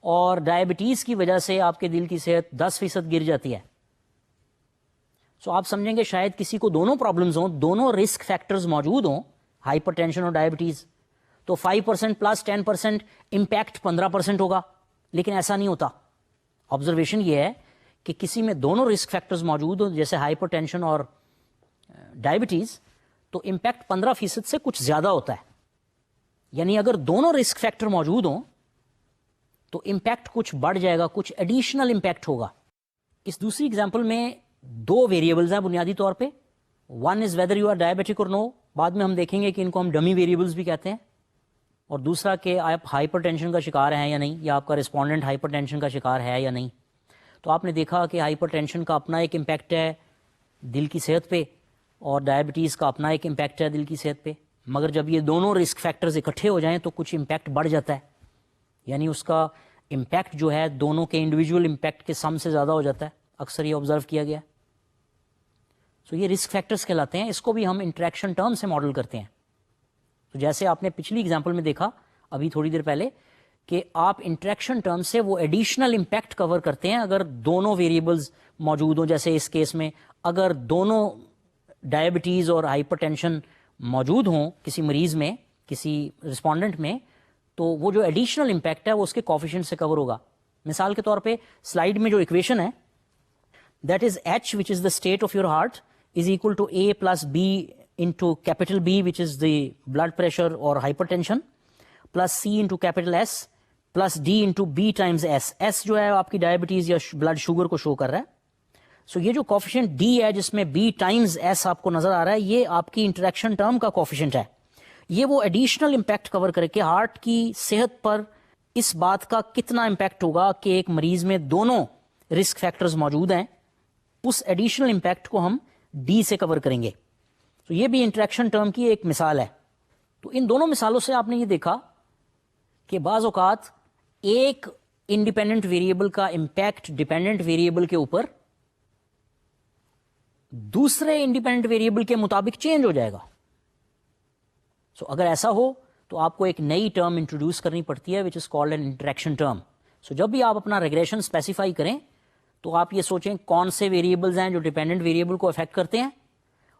اور ڈائبٹیز کی وجہ سے آپ کے دل کی صحت 10% گر جاتی ہے. سو آپ سمجھیں گے شاید کسی کو دونوں پرابلمز ہوں, دونوں رسک فیکٹرز موجود ہوں, ہائپر ٹینشن اور ڈائبٹیز, تو 5% پلس 10% امپیکٹ 15% ہوگا. لیکن ایسا نہیں ہوتا. آبزرویشن یہ ہے کہ کسی میں دونوں رسک فیکٹرز موجود ہوں جیسے ہائپر ٹینشن اور ڈائبٹیز, تو امپیکٹ 15% سے کچھ زیادہ ہوتا ہے. یعنی اگر دونوں رسک فیکٹر موجود ہوں تو امپیکٹ کچھ بڑھ جائے گا, کچھ ایڈیشنل امپیکٹ ہوگا. اس دوسری ایگزامپل میں دو ویریبلز ہیں بنیادی طور پہ, one is whether you are diabetic or no, بعد میں ہم دیکھیں گے کہ ان کو ہم ڈمی ویریبلز بھی کہتے ہیں, اور دوسرا کہ آپ ہائپر ٹینشن کا شکار ہیں یا نہیں, یا آپ کا رسپونڈنٹ ہائپر ٹینشن کا شکار ہے یا نہیں. تو آپ نے دیکھا کہ ہائپر ٹینشن کا اپنا ایک امپیکٹ ہے دل کی صحت پہ, اور ڈائبٹیز کا اپنا ایک امپیکٹ ہے دل کی صحت پہ, مگر جب یہ دونوں رسک فیکٹرز اکٹھے ہو جائیں تو کچھ امپیکٹ بڑھ جاتا ہے. یعنی اس کا امپیکٹ جو ہے دونوں کے انڈیویجول امپیکٹ کے سم سے زیادہ ہو جاتا ہے, اکثر یہ آبزرو کیا گیا. سو یہ رسک فیکٹرز کہلاتے ہیں. اس کو بھی ہم انٹریکشن ٹرم سے ماڈل کرتے ہیں. تو جیسے آپ نے پچھلی ایگزامپل میں دیکھا ابھی تھوڑی دیر پہلے کہ آپ انٹریکشن ٹرم سے وہ ایڈیشنل امپیکٹ کور کرتے ہیں اگر دونوں ویریبلز موجود ہوں. جیسے اس کیس میں اگر دونوں ڈائبٹیز اور ہائپر ٹینشن موجود ہوں کسی مریض میں, کسی رسپونڈنٹ میں, تو وہ جو ایڈیشنل امپیکٹ ہے وہ اس کے کوفیشنٹ سے کور ہوگا. مثال کے طور پہ سلائیڈ میں جو ایکویشن ہے that is H which is the state of your heart is equal to a plus b into capital B which is the blood pressure اور hypertension plus c into capital S plus D into B times S. S جو ہے آپ کی diabetes یا blood sugar کو شو کر رہا ہے. سو یہ جو کوفیشنٹ ڈی ہے جس میں بی ٹائمز ایس آپ کو نظر آ رہا ہے یہ آپ کی انٹریکشن ٹرم کا کوفیشنٹ ہے. یہ وہ ایڈیشنل امپیکٹ کور کرے کہ ہارٹ کی صحت پر اس بات کا کتنا امپیکٹ ہوگا کہ ایک مریض میں دونوں رسک فیکٹرز موجود ہیں. اس ایڈیشنل امپیکٹ کو ہم ڈی سے کور کریں گے. تو یہ بھی انٹریکشن ٹرم کی ایک مثال ہے. تو ان دونوں مثالوں سے آپ نے یہ دیکھا کہ بعض اوقات ایک انڈیپینڈنٹ ویریبل کا امپیکٹ ڈیپینڈنٹ ویریبل کے اوپر دوسرے انڈیپینڈنٹ ویریبل کے مطابق چینج ہو جائے گا. سو اگر ایسا ہو تو آپ کو ایک نئی ٹرم انٹروڈیوس کرنی پڑتی ہے which is called an interaction term. So جب بھی آپ اپنا ریگریشن اسپیسیفائی کریں تو آپ یہ سوچیں کون سے ویریبلز ہیں جو ڈیپینڈنٹ ویریبل کو افیکٹ کرتے ہیں,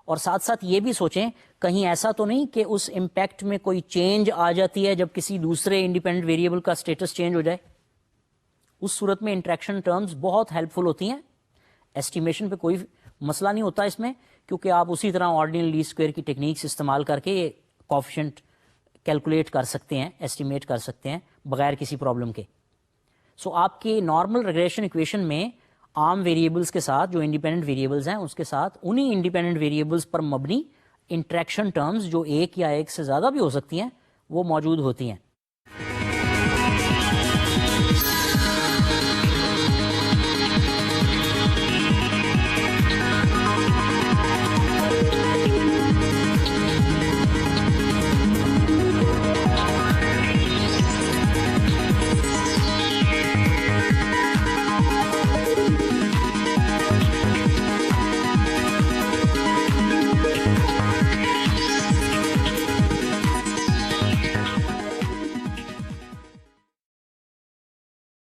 اور ساتھ ساتھ یہ بھی سوچیں کہیں ایسا تو نہیں کہ اس امپیکٹ میں کوئی چینج آ جاتی ہے جب کسی دوسرے انڈیپینڈنٹ ویریبل کا اسٹیٹس چینج ہو جائے. اس صورت میں انٹریکشن ٹرمز بہت ہیلپ فل ہوتی ہیں. ایسٹیمیشن پہ کوئی مسئلہ نہیں ہوتا اس میں, کیونکہ آپ اسی طرح آرڈینل لیسٹ اسکوائر کی ٹیکنیکس استعمال کر کے یہ کوفیشنٹ کیلکولیٹ کر سکتے ہیں, ایسٹیمیٹ کر سکتے ہیں بغیر کسی پرابلم کے. سو آپ کے نارمل ریگریشن ایکویشن میں عام ویریبلس کے ساتھ جو انڈیپینڈنٹ ویریبلس ہیں اس کے ساتھ انہی انڈیپینڈنٹ ویریبلس پر مبنی انٹریکشن ٹرمز جو ایک یا ایک سے زیادہ بھی ہو سکتی ہیں وہ موجود ہوتی ہیں.